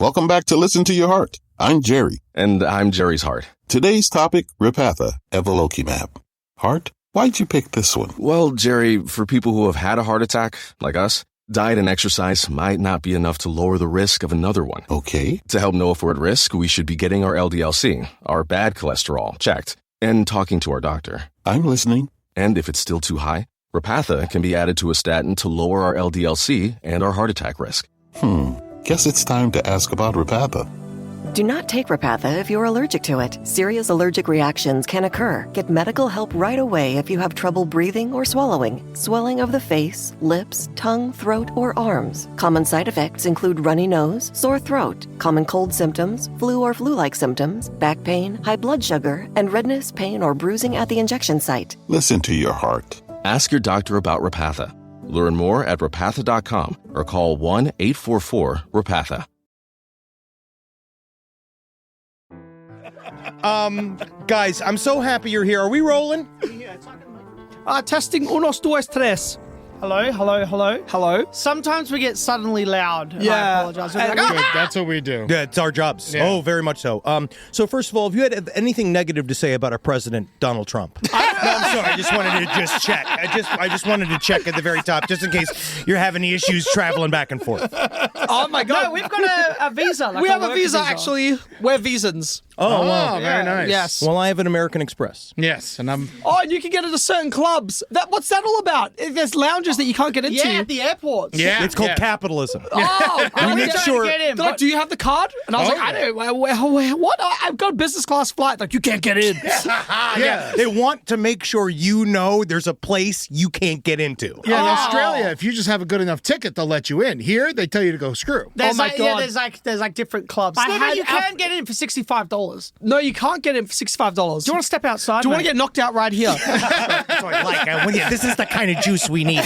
Welcome back to Listen to Your Heart. I'm Jerry. And I'm Jerry's heart. Today's topic, Repatha, Evolocumab. Heart, why'd you pick this one? Well, Jerry, for people who have had a heart attack, like us, diet and exercise might not be enough to lower the risk of another one. Okay. To help know if we're at risk, we should be getting our LDL-C, our bad cholesterol, checked, and talking to our doctor. I'm listening. And if it's still too high, Repatha can be added to a statin to lower our LDL-C and our heart attack risk. Guess it's time to ask about Repatha. Do not take Repatha if you're allergic to it. Serious allergic reactions can occur. Get medical help right away if you have trouble breathing or swallowing, swelling of the face, lips, tongue, throat, or arms. Common side effects include runny nose, sore throat, common cold symptoms, flu or flu-like symptoms, back pain, high blood sugar, and redness, pain, or bruising at the injection site. Listen to your heart. Ask your doctor about Repatha. Learn more at repatha.com or call 1-844-REPATHA. Guys, I'm so happy you're here. Are we rolling? Testing unos, dos, tres. Hello, hello, hello. Hello. Sometimes we get suddenly loud. And Yeah. I apologize. Good, That's what we do. Yeah, it's our jobs. Yeah. Oh, very much so. So first of all, if you had anything negative to say about our president, Donald Trump. No, I'm sorry. I just wanted to check. I just wanted to check at the very top, just in case you're having any issues traveling back and forth. Oh my God. No, we've got a visa. Like we have a work visa, actually. We're visans. Oh, wow. Very nice. Yes. Well, I have an American Express. Yes, and I'm. Oh, and you can get into certain clubs. What's that all about? There's lounges that you can't get into. Yeah, at the airports. Yeah, It's called yeah. capitalism. Oh, We make make sure- to get in. They're like, do you have the card? And I was Oh, like, I don't. What? I've got a business class flight. Like, you can't get in. Yeah. They want to make sure you know there's a place you can't get into. Yeah, in Australia, if you just have a good enough ticket, they'll let you in. Here, they tell you to go screw. There's my like, God. Yeah, there's like different clubs. I No, but had you can get in for $65. No, you can't get in for $65. Do you want to step outside? Do you want to mate? get knocked out right here? That's what I like. This is the kind of juice we need.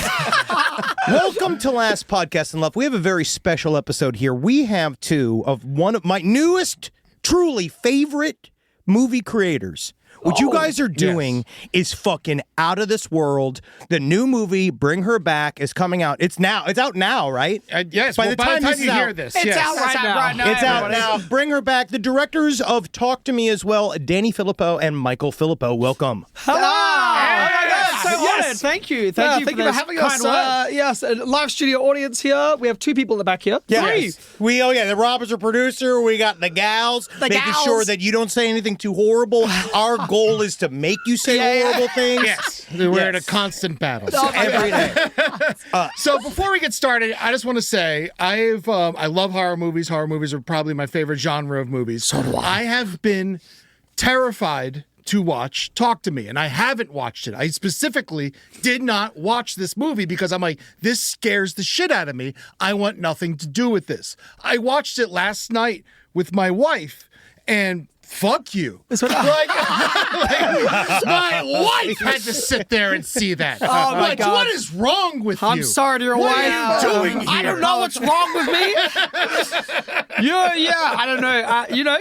Welcome to Last Podcast in Love. We have a very special episode here. We have two of one of my newest, truly favorite movie creators. What you guys are doing is fucking out of this world. The new movie, Bring Her Back, is coming out. It's out now, right? Yes, By well, the by time the this time you is hear out, this, It's yes. out right now. It's out everybody. now. Bring Her Back. The directors of Talk to Me as well, Danny Philippou and Michael Philippou. Welcome. Hello. Oh my God. So Yes. honored. Thank you. Thank you for those having kind us. words. Yes, a live studio audience here. We have two people in the back here. Three. The Rob is our producer. We got the gals, making gals. sure that you don't say anything too horrible. Our goal is to make you say horrible things. Yes, we're in a constant battle. Every day. So before we get started, I just want to say I love horror movies. Horror movies are probably my favorite genre of movies. So do I. I have been terrified to watch Talk to Me, and I haven't watched it. I specifically did not watch this movie because I'm like, this scares the shit out of me. I want nothing to do with this. I watched it last night with my wife, and fuck you. My wife had to sit there and see that. Oh, my God. What is wrong with you? I'm sorry to your What wife. are you doing here? I don't know what's wrong with me. I don't know.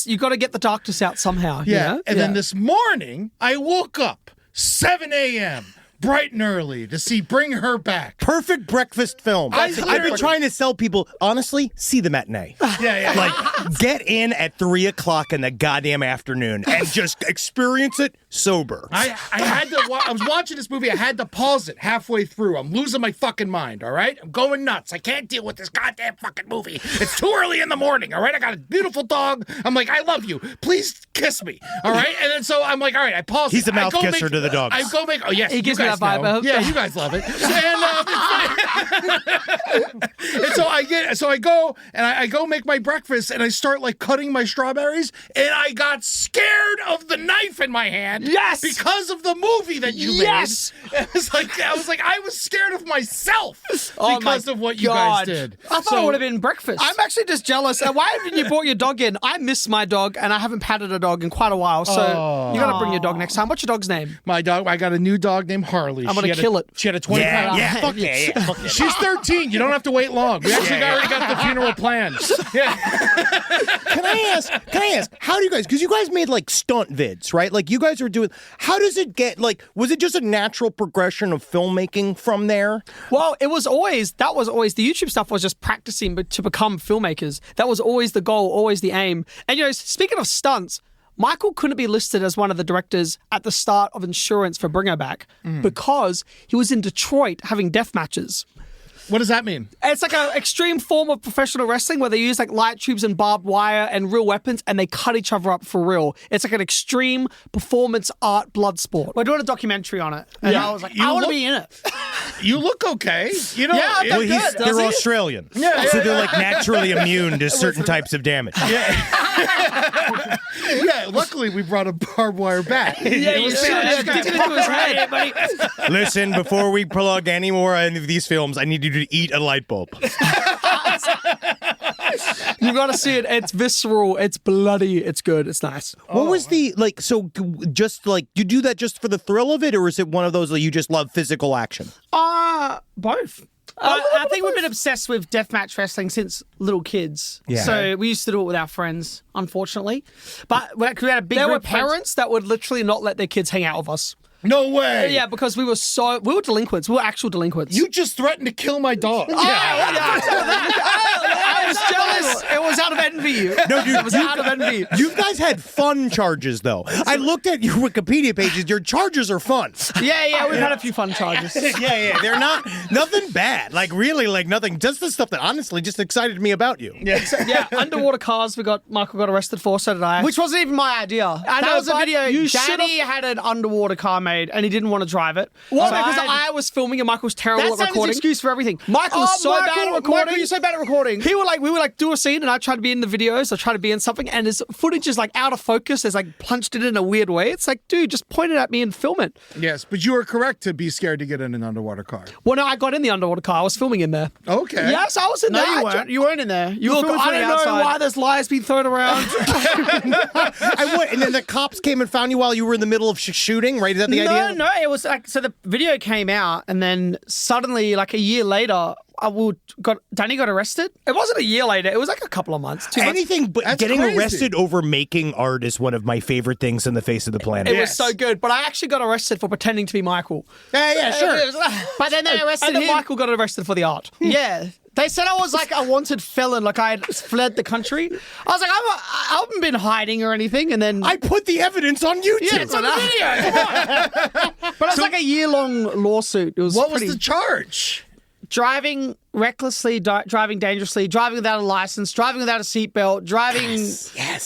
You got to get the darkness out somehow. you Yeah. know? And then this morning, I woke up 7 a.m. bright and early to see Bring Her Back. Perfect breakfast film. I've been trying to sell people, honestly, see the matinee. Yeah. Like, get in at 3 o'clock in the goddamn afternoon and just experience it sober. I had to. I was watching this movie. I had to pause it halfway through. I'm losing my fucking mind. All right, I'm going nuts. I can't deal with this goddamn fucking movie. It's too early in the morning. All right, I got a beautiful dog. I'm like, I love you. Please kiss me. All right, and then so I'm like, all right, I pause. He's it. a mouth I go kisser to the dogs. I go make. Oh yes, He gives you me guys that vibe. know. Yeah, you guys love it. And so I go and I go make my breakfast and I start like cutting my strawberries and I got scared of the knife in my hand. Yes! Because of the movie that you Yes! made. I was scared of myself Oh because my of what you guys God. did. I thought it would have been breakfast. I'm actually just jealous. Why haven't you brought your dog in? I miss my dog, and I haven't patted a dog in quite a while. So you got to bring your dog next time. What's your dog's name? My dog, I got a new dog named Harley. I'm gonna kill it. She had a 20-pound. Yeah, fuck yeah. Fuck yeah. She's 13. You don't have to wait long. We actually already got the funeral planned. Yeah. Can I ask, how do you guys, because you guys made like stunt vids, right? Like you guys are doing. How does it get, like, was it just a natural progression of filmmaking from there? Well, that was always the YouTube stuff was just practicing to become filmmakers. That was always the goal, always the aim. And, speaking of stunts, Michael couldn't be listed as one of the directors at the start of Insurance for Bring Her Back because he was in Detroit having death matches. What does that mean? It's like an extreme form of professional wrestling where they use like light tubes and barbed wire and real weapons and they cut each other up for real. It's like an extreme performance art blood sport. We're doing a documentary on it. And I was like, I want to be in it. You look okay. Yeah, I Well, look good. they're Australian. So they're like naturally immune to certain types of damage. Yeah, luckily we brought a barbed wire bat. Yeah, you should have dipped it into his head, buddy. Listen, before we plug any more of these films, I need you to eat a light bulb. You gotta see it. It's visceral. It's bloody. It's good. It's nice. What was the, like, so just like, you do that just for the thrill of it, or is it one of those that you just love physical action? Both. I think we've been obsessed with deathmatch wrestling since little kids. Yeah. So we used to do it with our friends, unfortunately. But we had a big There group were of friends. parents that would literally not let their kids hang out with us. No way. Yeah, because we were delinquents. We were actual delinquents. You just threatened to kill my dog. I was jealous. It was out of envy. No, dude, It was out of envy. You guys had fun charges, though. I looked at your Wikipedia pages. Your charges are fun. Yeah, we've had a few fun charges. Yeah. They're nothing bad. Like, really, like, nothing. Just the stuff that honestly just excited me about you. Yeah, underwater cars. Michael got arrested for. So did I. Which wasn't even my idea. I know, That was a but video. you Danny had an underwater car made, and he didn't want to drive it. Well, So because had- I was filming and Michael was terrible That's at his recording. excuse for everything. Michael was so bad at recording. Michael, you're so bad at recording. We would do a scene and I tried to be in the videos, I tried to be in something, and his footage is like out of focus. There's like punched it in a weird way. It's like, dude, just point it at me and film it. Yes, but you were correct to be scared to get in an underwater car. Well, no, I got in the underwater car. I was filming in there. Okay. Yes, I was in No, there. you weren't. You weren't in there. You were Look, filming I from the don't know outside. why there's lies being thrown around. And then the cops came and found you while you were in the middle of shooting, right? Is that the idea? No, it was like, so the video came out, and then suddenly, like a year later, Danny got arrested. It wasn't a year later. It was like a couple of months. 2 months. Anything but That's getting crazy. arrested over making art is one of my favorite things on the face of the planet. It was so good, but I actually got arrested for pretending to be Michael. Yeah, sure. But then they arrested And then him. Michael got arrested for the art. Yeah. They said I was like a wanted felon, like I had fled the country. I was like, I haven't been hiding or anything. And then I put the evidence on YouTube. yeah, it's on the video. Come on. But it was like a year-long lawsuit. It was What was pretty- the charge? driving recklessly, driving dangerously, driving without a license, driving without a seatbelt, driving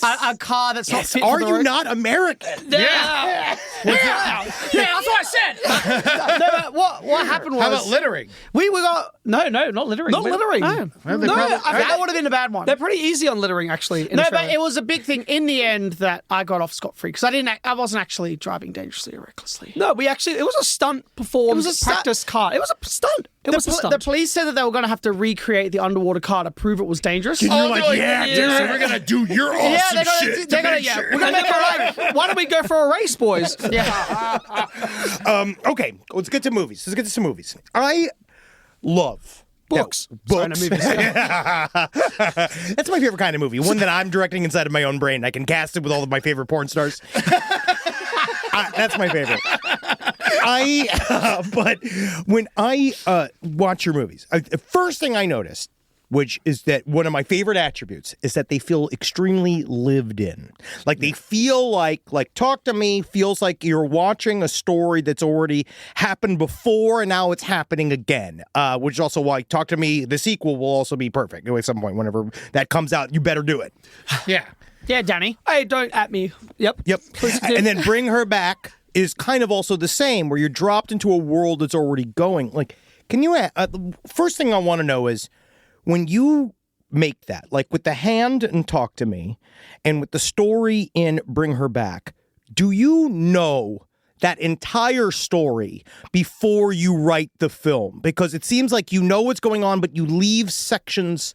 a car that's not fit Are for the you road. not American? Yeah, that's what I said. No, but what happened was How about littering? we got no, not littering. Not littering. No, Well, they No, probably- I think that would have been a bad one. They're pretty easy on littering, actually. In No, Australia. but it was a big thing in the end that I got off scot-free because I wasn't actually driving dangerously or recklessly. No, it was a stunt performed It was a stunt. practice car. It was a stunt. It was a stunt. The police said that they were going to have to recreate the underwater car to prove it was dangerous. Oh, like, they're yeah, dude, so we're gonna do your awesome Yeah, they're gonna shit. they're to gonna make sure. we're gonna make it like Why don't we go for a race, boys? Okay, let's get to movies. Let's get to some movies. I love Books. Books. Sorry, no, movies. That's my favorite kind of movie. One that I'm directing inside of my own brain. I can cast it with all of my favorite porn stars. That's my favorite. But when I watch your movies, the first thing I noticed, which is that one of my favorite attributes, is that they feel extremely lived in. Like they feel like Talk to Me feels like you're watching a story that's already happened before and now it's happening again. Which is also why Talk to Me, the sequel, will also be perfect. At some point, whenever that comes out, you better do it. Yeah. yeah, Danny. Hey, don't at me. Yep. And then Bring Her Back is kind of also the same, where you're dropped into a world that's already going. Like, can you? The first thing I want to know is, when you make that, like with The Hand and Talk to Me, and with the story in Bring Her Back, do you know that entire story before you write the film? Because it seems like you know what's going on, but you leave sections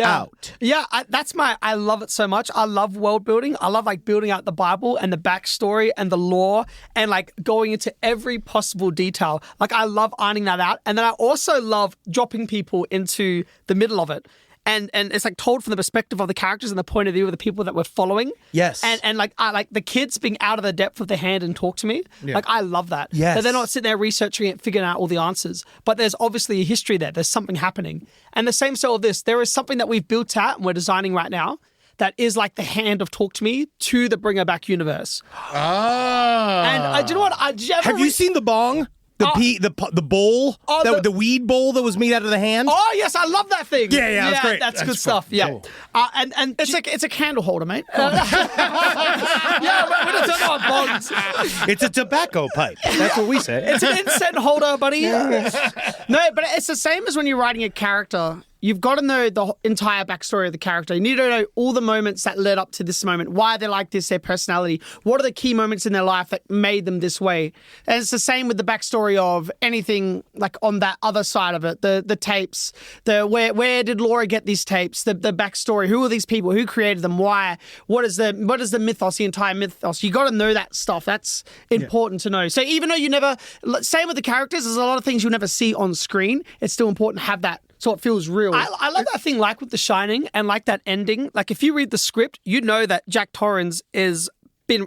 out. Yeah, I love it so much. I love world building. I love like building out the Bible and the backstory and the lore and like going into every possible detail. Like I love ironing that out. And then I also love dropping people into the middle of it and it's like told from the perspective of the characters and the point of view of the people that we're following. Yes. And like I like the kids being out of the depth of their hand and talk to me. Yeah. Like I love that. Yes. That they're not sitting there researching it, figuring out all the answers. But there's obviously a history there. There's something happening. And the same so of this. There is something that we've built out and we're designing right now that is like the hand of Talk to Me to the Bring Her Back universe. Oh. And do you know what? Did you ever Have you seen the bong? The bowl? The weed bowl that was made out of the hand? Oh, yes, I love that thing. Yeah, that's great. That's good stuff. Yeah. Cool. And It's a candle holder, mate. yeah, we don't talk about bongs. It's a tobacco pipe. That's what we say. It's an incense holder, buddy. No, but it's the same as when you're writing a character. You've got to know the entire backstory of the character. You need to know all the moments that led up to this moment, why they're like this, their personality. What are the key moments in their life that made them this way? And it's the same with the backstory of anything like on that other side of it, the tapes, where did Laura get these tapes, the backstory, who are these people, who created them, why, what is the mythos, the entire mythos. You got to know that stuff. That's important to know. So even though you never, same with the characters, there's a lot of things you'll never see on screen. It's still important to have that so it feels real. I love that thing like with The Shining and like that ending. Like if you read the script, you know that Jack Torrance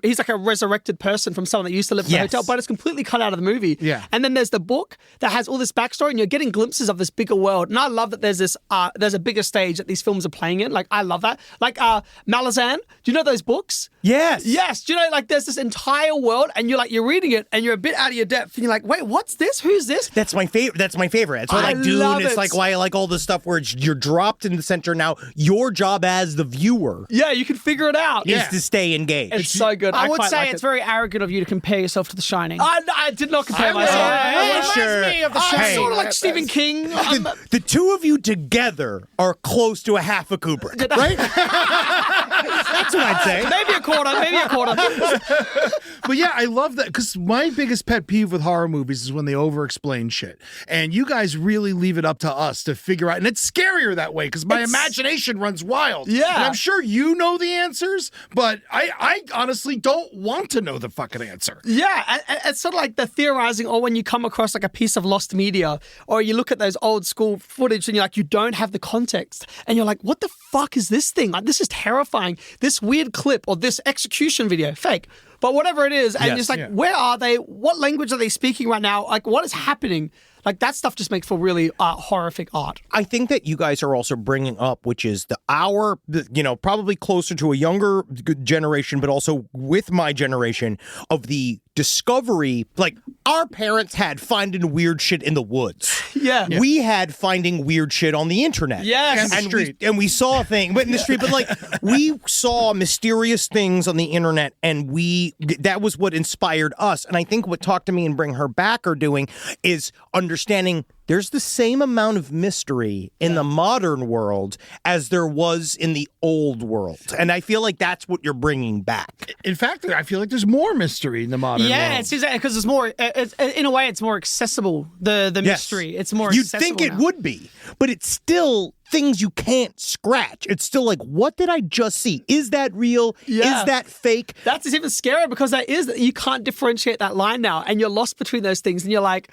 he's like a resurrected person from someone that used to live in the hotel, but it's completely cut out of the movie. Yeah. And then there's the book that has all this backstory and you're getting glimpses of this bigger world. And I love that there's this, there's a bigger stage that these films are playing in. Like, I love that. Like, Malazan, do you know those books? Yes. Yes. Do you know, like, there's this entire world and you're reading it and you're a bit out of your depth and you're like, wait, what's this? Who's this? That's my favorite. That's why I like Dune. love It's it. like why I like all this stuff where you're dropped in the center. Now, your job as the viewer Yeah, you can figure it out. is to stay engaged. It's so good. I would quite say like it's it. very arrogant of you to compare yourself to The Shining. I did not compare myself. It reminds me of The I'm Shining. sort of like Stephen King. The two of you together are close to a half a Kubrick, right? That's what I'd say. Maybe a quarter. But yeah, I love that because my biggest pet peeve with horror movies is when they over-explain shit. And you guys really leave it up to us to figure out. And it's scarier that way because my imagination runs wild. Yeah. And I'm sure you know the answers, but I honestly don't want to know the fucking answer. Yeah, it's sort of like the theorizing, or when you come across like a piece of lost media, or you look at those old school footage and you're like, you don't have the context. And you're like, what the fuck is this thing? Like, this is terrifying. This weird clip or this execution video, fake. But whatever it is, and it's like, where are they? What language are they speaking right now? Like, what is happening? Like, that stuff just makes for really horrific art. I think that you guys are also bringing up, which is probably closer to a younger generation, but also with my generation of the discovery. Like, our parents had finding weird shit in the woods. Yeah. We had finding weird shit on the internet. Yes. And we saw things, but in the street, but like, we saw mysterious things on the internet, and that was what inspired us. And I think what Talk to Me and Bring Her Back are doing is understanding there's the same amount of mystery in the modern world as there was in the old world. And I feel like that's what you're bringing back. In fact, I feel like there's more mystery in the modern world. Yeah, it's because it's more. In a way, it's more accessible. The mystery, it's more. You'd accessible think it now. would be, but it's still things you can't scratch. It's still like, what did I just see? Is that real? Yeah. Is that fake? That's even scarier because you can't differentiate that line now, and you're lost between those things, and you're like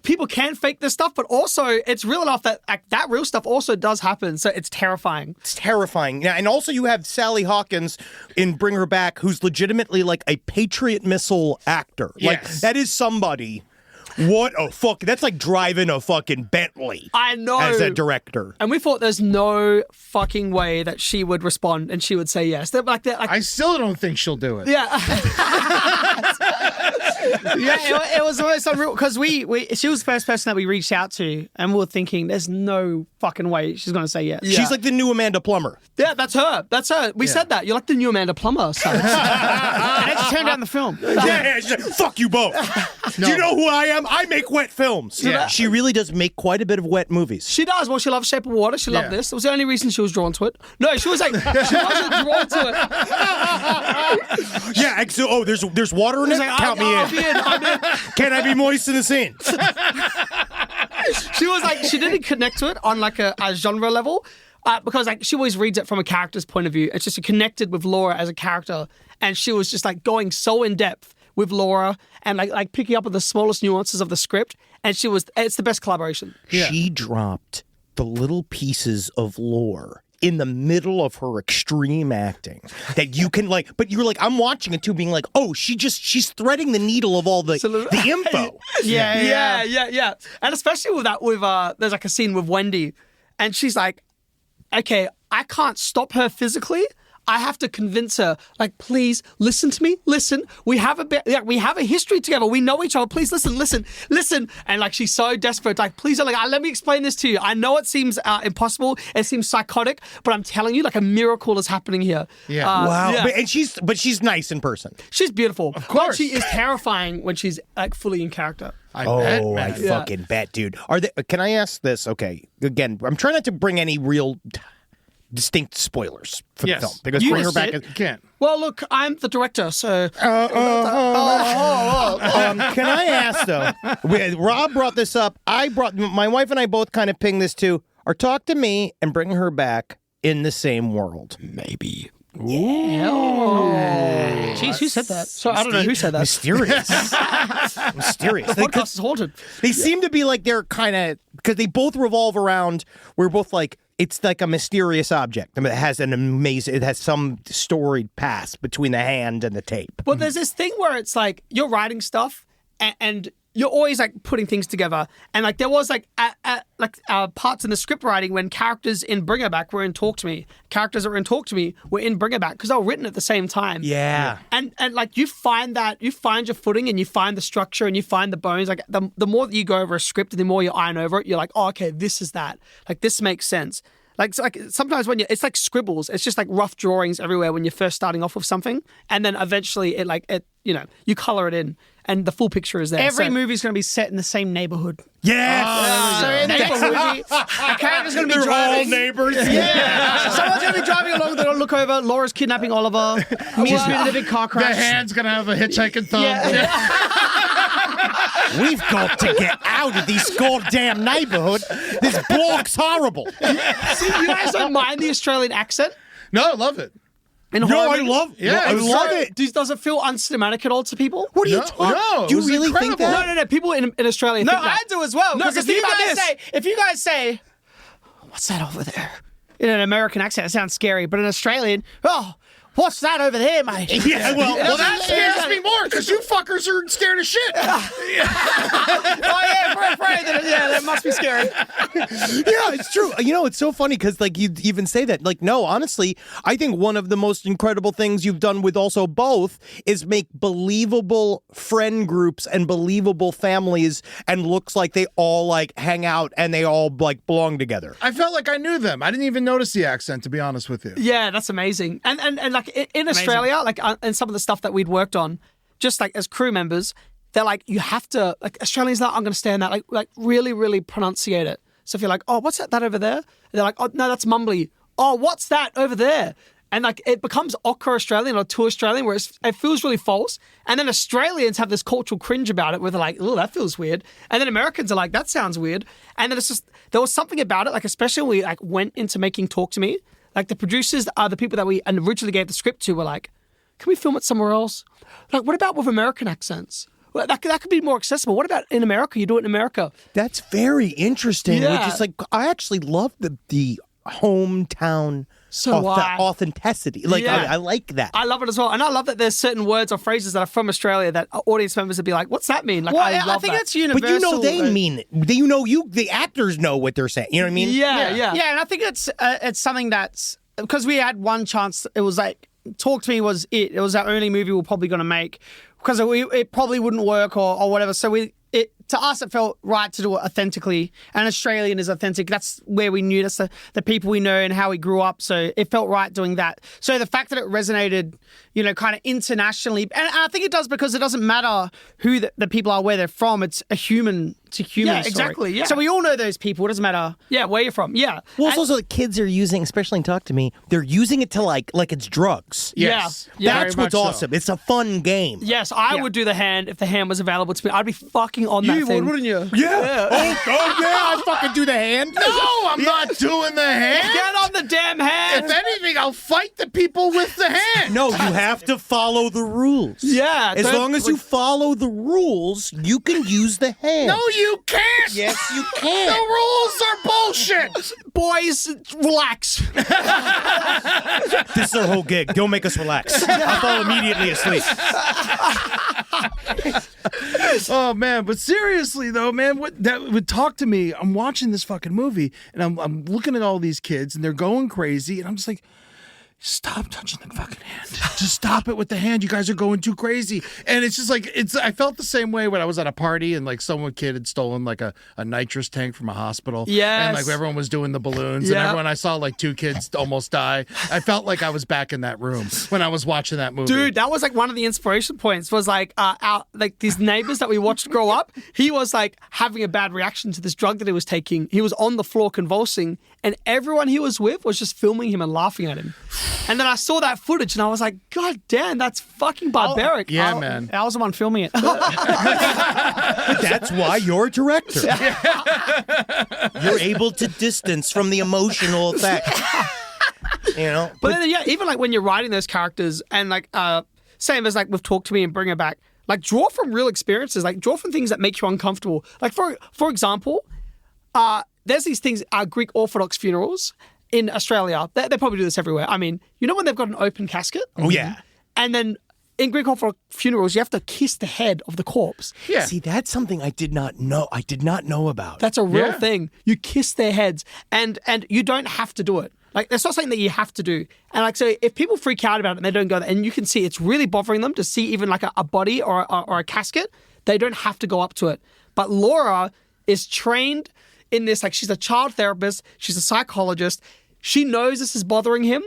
people can fake this stuff, but also it's real enough that that real stuff also does happen. So it's terrifying. It's terrifying. Yeah, and also you have Sally Hawkins in Bring Her Back, who's legitimately like a Patriot missile actor. Yes. Like, that is somebody. What a fuck. That's like driving a fucking Bentley. I know. As a director. And we thought there's no fucking way that she would respond and she would say yes. I still don't think she'll do it. Yeah. Yeah, it was almost unreal because she was the first person that we reached out to, and we were thinking, there's no fucking way she's going to say yes. She's like the new Amanda Plummer. Yeah, that's her. We said that. You're like the new Amanda Plummer. So. And I just turned down the film. Yeah, she's like, fuck you both. Do you know who I am? I make wet films. Yeah. She really does make quite a bit of wet movies. She does. Well, she loves Shape of Water. She loved this. It was the only reason she was drawn to it. No, she was like, she wasn't drawn to it. Yeah, so, there's water in it? Like, Count me in. I'm in. Can I be moist in the scene? She was like, she didn't connect to it on like a genre level because like she always reads it from a character's point of view. It's just she connected with Laura as a character, and she was just like going so in depth with Laura and like picking up on the smallest nuances of the script. And it's the best collaboration. She dropped the little pieces of lore in the middle of her extreme acting that you can but you're I'm watching it too, being she's threading the needle of all the info. Yeah. And especially with that, there's a scene with Wendy, and she's like, okay, I can't stop her physically. I have to convince her, please listen to me. Listen, we have a history together. We know each other. Please listen. And she's so desperate. Please, let me explain this to you. I know it seems impossible. It seems psychotic, but I'm telling you, a miracle is happening here. Yeah. Wow. Yeah. But she's nice in person. She's beautiful. Of course. But she is terrifying when she's fully in character. I bet, man. I fucking bet, dude. Can I ask this? Okay, again, I'm trying not to bring any real distinct spoilers for the film, because You bring her just back. did. You can't. Well, look, I'm the director, so... Can I ask, though? Rob brought this up. My wife and I both kind of pinged this too. Or talk to me and bring her back in the same world. Maybe. Jeez, who said that? So I don't know who said that. Mysterious. Mysterious. The podcast is haunted. They seem to be they're kind of, because they both revolve around, we're both it's a mysterious object. I mean, it has some storied past between the hand and the tape. But there's this thing where it's you're writing stuff and you're always putting things together. And there was parts in the script writing when characters in Bring Her Back were in Talk to Me. Characters that were in Talk to Me were in Bring Her Back because they were written at the same time. Yeah. And you find your footing and you find the structure and you find the bones. The more that you go over a script and the more you iron over it, you're oh, okay, this is that. This makes sense. Sometimes when it's scribbles, it's just rough drawings everywhere when you're first starting off with something, and then eventually you color it in, and the full picture is there. Every movie's going to be set in the same neighborhood. Yes. So in this movie, a character's going to be They're driving. all neighbors. Yeah. Someone's going to be driving along. They're going to look over. Laura's kidnapping Oliver. Mia's been in a big car crash. The hand's going to have a hitchhiking thumb. We've got to get out of this goddamn neighborhood. This block's horrible. See, you guys don't mind the Australian accent? No, I love it. In No, horror I movies? love it. Does it feel uncinematic at all to people? What are you No, talking? no, Do you it was really think incredible. that? No. People in Australia No, think that. I do as well. No, Because because if you guys say, what's that over there? In an American accent, it sounds scary. But in Australian, what's that over there, mate? Yeah, Well, that scares me more because you fuckers are scared of shit. That must be scary. Yeah, it's true. It's so funny because you even say that. No, honestly, I think one of the most incredible things you've done with also both is make believable friend groups and believable families, and looks like they all like hang out and they all like belong together. I felt like I knew them. I didn't even notice the accent, to be honest with you. Yeah, that's amazing. And like in Australia, like and some of the stuff that we'd worked on, just like as crew members, they're like, you have to, like Australians, like, I'm going to stand that, like really, really pronunciate it. So if you're like, oh, what's that over there? And they're like, oh, no, that's mumbly. Oh, what's that over there? And like it becomes ochre Australian or too Australian, where it feels really false. And then Australians have this cultural cringe about it, where they're like, oh, that feels weird. And then Americans are like, that sounds weird. And then it's just, there was something about it, like especially when we like went into making Talk to Me, like the producers are the people that we originally gave the script to were like, can we film it somewhere else? Like, what about with American accents? Well, that could be more accessible. What about in America? You do it in America. That's very interesting. Yeah. Which is like, I actually love the hometown authenticity. Like, Yeah. I like that. I love it as well. And I love that there's certain words or phrases that are from Australia that audience members would be like, what's that mean? Like, Well, I love think that. it's universal. But they mean it. The actors know what they're saying. You know what I mean? Yeah. Yeah, and I think it's something that's, because we had one chance, it was like, Talk to Me was it. It was our only movie we're probably going to make, because it probably wouldn't work or whatever. So to us, it felt right to do it authentically. And Australian is authentic. That's where we knew. That's the people we know and how we grew up. So it felt right doing that. So the fact that it resonated, kind of internationally, and I think it does because it doesn't matter who the people are, where they're from. It's a human to human Yeah, story. exactly, yeah. So we all know those people. It doesn't matter. Yeah, where you're from. Yeah. Well, it's also the kids are using, especially in Talk to Me, they're using it to like it's drugs. Yes. Yeah. That's Very what's much so. awesome. It's a fun game. Yes, I would do the hand if the hand was available to me. I'd be fucking on that You thing. would, wouldn't you? Yeah. Oh, yeah. I fucking do the hand. No, I'm not doing the hand. Get on the damn hand. If anything, I'll fight the people with the hand. No, you have to follow the rules. Yeah, As long as you follow the rules, you can use the hand. No, you can't. Yes, you The can. rules are bullshit. Boys, relax. This is our whole gig. Don't make us relax. I'll fall immediately asleep. Oh man, but seriously though, man, what that would talk to me. I'm watching this fucking movie and I'm looking at all these kids and they're going crazy and I'm just like, stop touching the fucking hand. Just stop it with the hand. You guys are going too crazy. And it's just like I felt the same way when I was at a party and like kid had stolen like a nitrous tank from a hospital. Yes. And like everyone was doing the balloons and everyone I saw like 2 kids almost die. I felt like I was back in that room when I was watching that movie. Dude, that was like one of the inspiration points was like these neighbors that we watched grow up. He was like having a bad reaction to this drug that he was taking. He was on the floor convulsing and everyone he was with was just filming him and laughing at him. And then I saw that footage and I was like, God damn, that's fucking barbaric. Man. I was the one filming it. That's why you're a director. You're able to distance from the emotional effect. You know? But then, yeah, even like when you're writing those characters and like, same as like with Talk to Me and Bring It Back, like draw from real experiences, like draw from things that make you uncomfortable. Like for example, there's these things, Greek Orthodox funerals in Australia. They probably do this everywhere. I mean, you know when they've got an open casket? Oh, yeah. And then in Greek Orthodox funerals, you have to kiss the head of the corpse. Yeah. See, that's something I did not know. I did not know about. That's a real Yeah. thing. You kiss their heads and you don't have to do it. Like, it's not something that you have to do. And like, so if people freak out about it and they don't go there, and you can see it's really bothering them to see even like a body or a casket, they don't have to go up to it. But Laura is trained in this, like she's a child therapist, she's a psychologist, she knows this is bothering him,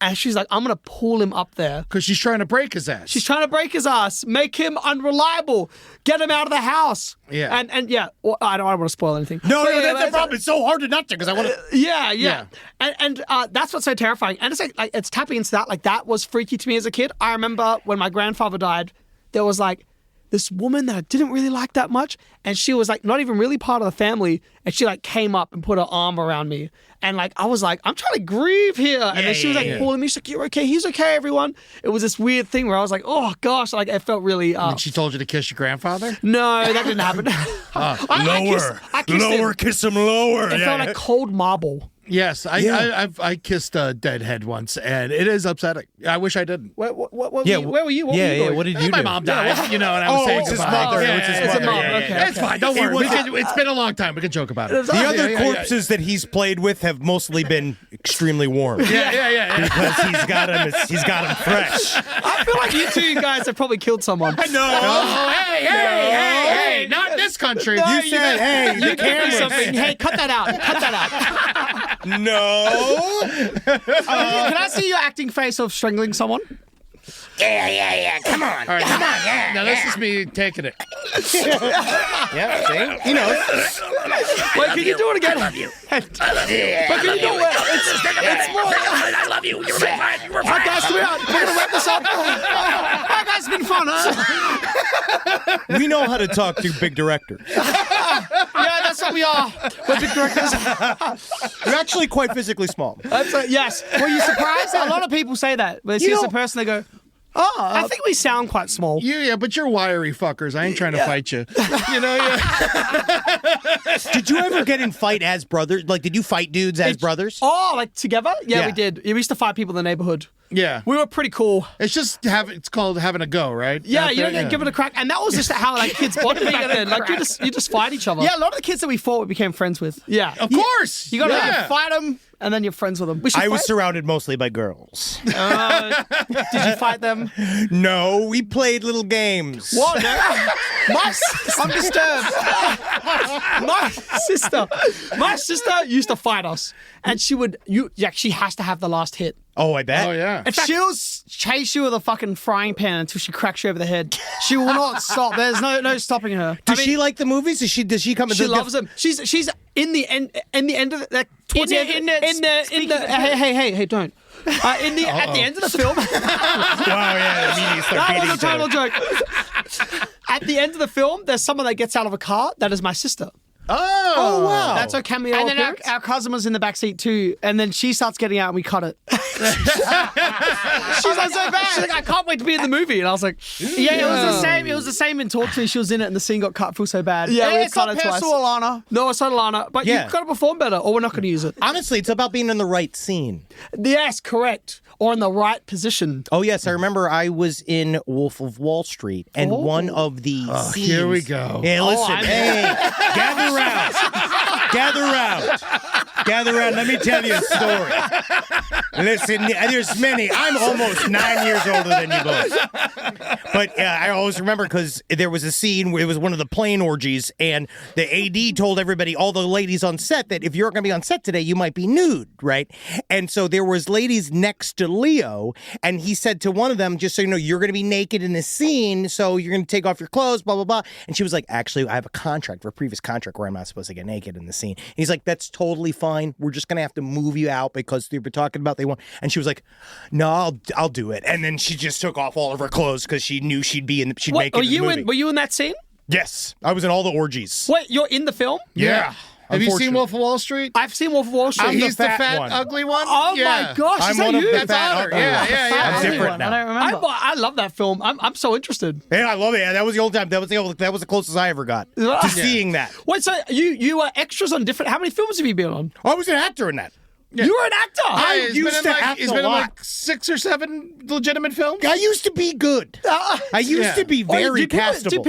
and she's like, I'm going to pull him up there. Because she's trying to break his ass. She's trying to break his ass, make him unreliable, get him out of the house. Yeah. And yeah, well, I don't want to spoil anything. No, But yeah, that's the problem. It's so hard to not to because I want to. Yeah. And that's what's so terrifying. And it's like it's tapping into that. Like that was freaky to me as a kid. I remember when my grandfather died, there was like this woman that I didn't really like that much, and she was like not even really part of the family, and she like came up and put her arm around me, and like I was like, I'm trying to grieve here, and then she was like pulling me, she's like, you're okay, he's okay, everyone. It was this weird thing where I was like, oh gosh, like it felt really. And she told you to kiss your grandfather? No, that didn't happen. I kissed him. Kiss him lower. It felt like cold marble. Yes, I kissed a dead head once, and it is upsetting. I wish I didn't. Where were you? Yeah, What were you doing? What did you My do? mom died, and I was saying it's his goodbye. mother. Yeah, It's his it's mother. mom. Yeah, Okay. It's fine. Don't worry. It's been a long time. We can joke about it. The other corpses that he's played with have mostly been extremely warm. Yeah. Because he's got him fresh. I feel like you guys have probably killed someone. No. Oh, hey, not in this country. You said, hey, You can do something. Hey, cut that out. Cut that out. No. Can I see your acting face of strangling someone? Come on. All right, come on. Yeah. Now this is me taking it. Yeah, see? He knows. Wait, can you do it again? I love you. But can you do it? It's more. I love you. You were fine. You were All right, guys, come out. We're gonna wrap this up. All right, guys, it's been fun, huh? We know how to talk to big directors. Yeah, that's what we are. We're big directors. You're actually quite physically small. Yes. Were you surprised? A lot of people say that. When they see us in person, they go, "Oh, I think we sound quite small." Yeah, but you're wiry fuckers. I ain't trying to fight you. Did you ever get in fight as brothers? Like, did you fight dudes as brothers? Oh, like together? Yeah, Yeah. we did. We used to fight people in the neighborhood. Yeah. We were pretty cool. It's just it's called having a go, right? Yeah, Out you there? don't give it a crack. And that was just how like kids bonded back then. Like you just fight each other. Yeah, a lot of the kids that we fought we became friends with. Yeah. Of course. You gotta fight them and then you're friends with them. I was surrounded mostly by girls. Did you fight them? No, we played little games. What? No. I'm disturbed. My sister used to fight us, and she has to have the last hit. Oh, I bet. Oh, yeah. In fact, she'll chase you with a fucking frying pan until she cracks you over the head. She will not stop. There's no stopping her. Does she like the movies? Does she come? She loves them. She's in the end of the towards hey don't. At the end of the film. Wow, yeah, immediately start That beating was a each other. total joke. At the end of the film, there's someone that gets out of a car. That is my sister. Oh, wow. That's her cameo And then appearance. our cousin was in the back seat too, and then she starts getting out and we cut it. She's like, so bad. She's like, I can't wait to be in the movie. And I was like, Yeah, it was the same. It was the same in Talk to Me. She was in it and the scene got cut. Feel so bad. Yeah, we it's cut not it twice. personal, Alana. no, it's not Alana. But Yeah. you've got to perform better or we're not going to use it. Honestly, it's about being in the right scene. Yes, correct. Or in the right position. Oh, yes. I remember I was in Wolf of Wall Street, and one of the scenes... here we go. Hey, listen. Hey, gather round. Gather round. Gather round. Let me tell you a story. Listen, there's many. I'm almost 9 years older than you both. But I always remember because there was a scene where it was one of the plane orgies, and the AD told everybody, all the ladies on set, that if you're going to be on set today, you might be nude, right? And so there was ladies next to Leo, and he said to one of them, just so you know, you're going to be naked in this scene, so you're going to take off your clothes, blah, blah, blah. And she was like, actually, I have a contract, for a previous contract where I'm not supposed to get naked in the scene. And he's like, that's totally fine. We're just going to have to move you out because they've been talking about they want. And she was like, no, I'll do it. And then she just took off all of her clothes because she knew she'd be in. She'd make it. Were you in that scene? Yes, I was in all the orgies. Wait, you're in the film? Yeah. Have you seen Wolf of Wall Street? I've seen Wolf of Wall Street. He's the fat fat, one. ugly one. Oh Yeah. my gosh, I'm is that one of you? the That's fat. Otter. Yeah. I'm different now. I don't remember. I love that film. I'm so interested. Yeah, I love it. Yeah, that was the old time. That was the closest I ever got to seeing that. Wait, so you were extras on different. How many films have you been on? I was an actor in that. You were an actor. I He's used been to in act he's a been in lot. like 6 or 7 legitimate films. I used to be good. I used to be very castable.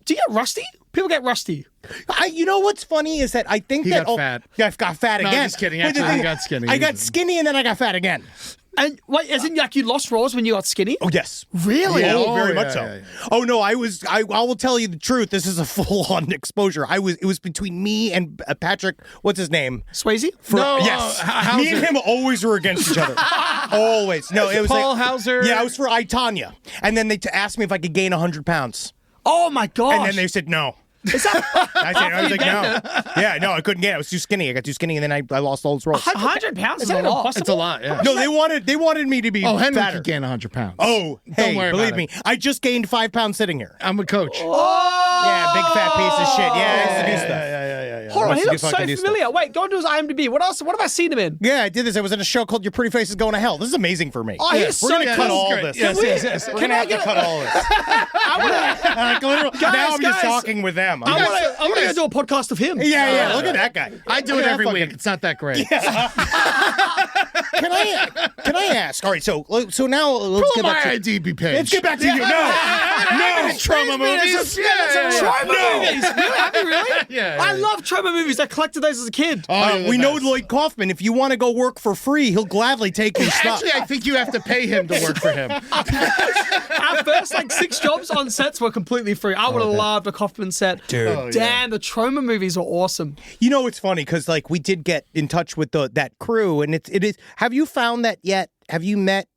Do you get rusty? People get rusty. You know what's funny is that I think He that got fat. Yeah, I got fat No, again. just kidding. But the Actually, he thing- got skinny. I got skinny and then I got fat again. And wait, isn't like you lost roles when you got skinny? Oh yes, Really? Yeah. Oh, very yeah, much so. yeah, yeah. Oh no, I will tell you the truth. This is a full-on exposure. It was between me and Patrick. What's his name? Swayze? Yes. Me and him always were against each other. Always. No, it was Paul like, Hauser. Yeah, I was for I, Tonya. And then they asked me if I could gain 100 pounds. Oh my gosh. And then they said no. I was like, no. Yeah, no, I couldn't get it. I was too skinny. I got too skinny, and then I lost all those roles. 100 pounds is that a lot. impossible? It's a lot. Yeah. No, they wanted me to be Oh, Henry fatter. could gain 100 pounds. Oh, hey, worry believe about me, I just gained 5 pounds sitting here. I'm a coach. Yeah, big fat piece of shit. Yeah, I used to do stuff. Hold on, Wants he to looks get so fucking used to familiar. Wait, go into his IMDb. What else? What have I seen him in? Yeah, I did this. I was in a show called Your Pretty Face is Going to Hell. This is amazing for me. Oh, he's We're so gonna cut cool. all Great. this. Yes. We're gonna have to cut all this. Now I'm just guys, talking with them. I want to go do a podcast of him. Yeah. Look at that guy. I do it Yeah, every fucking- week. It's not that great. Can I ask? All right, so now let's Pull get back my to IDB page. let's get back to you. No, trauma movies. Trauma movies. Really? Have you really? Yeah. I love trauma movies. I collected those as a kid. we know Lloyd Kaufman. If you want to go work for free, he'll gladly take your stuff. Actually, I think you have to pay him to work for him. Our first 6 jobs on sets were completely free. I would have loved a Kaufman set. Dude. Oh, yeah. Damn, the trauma movies were awesome. You know, it's funny because we did get in touch with that crew, and it is. Have you found that yet? Have you met?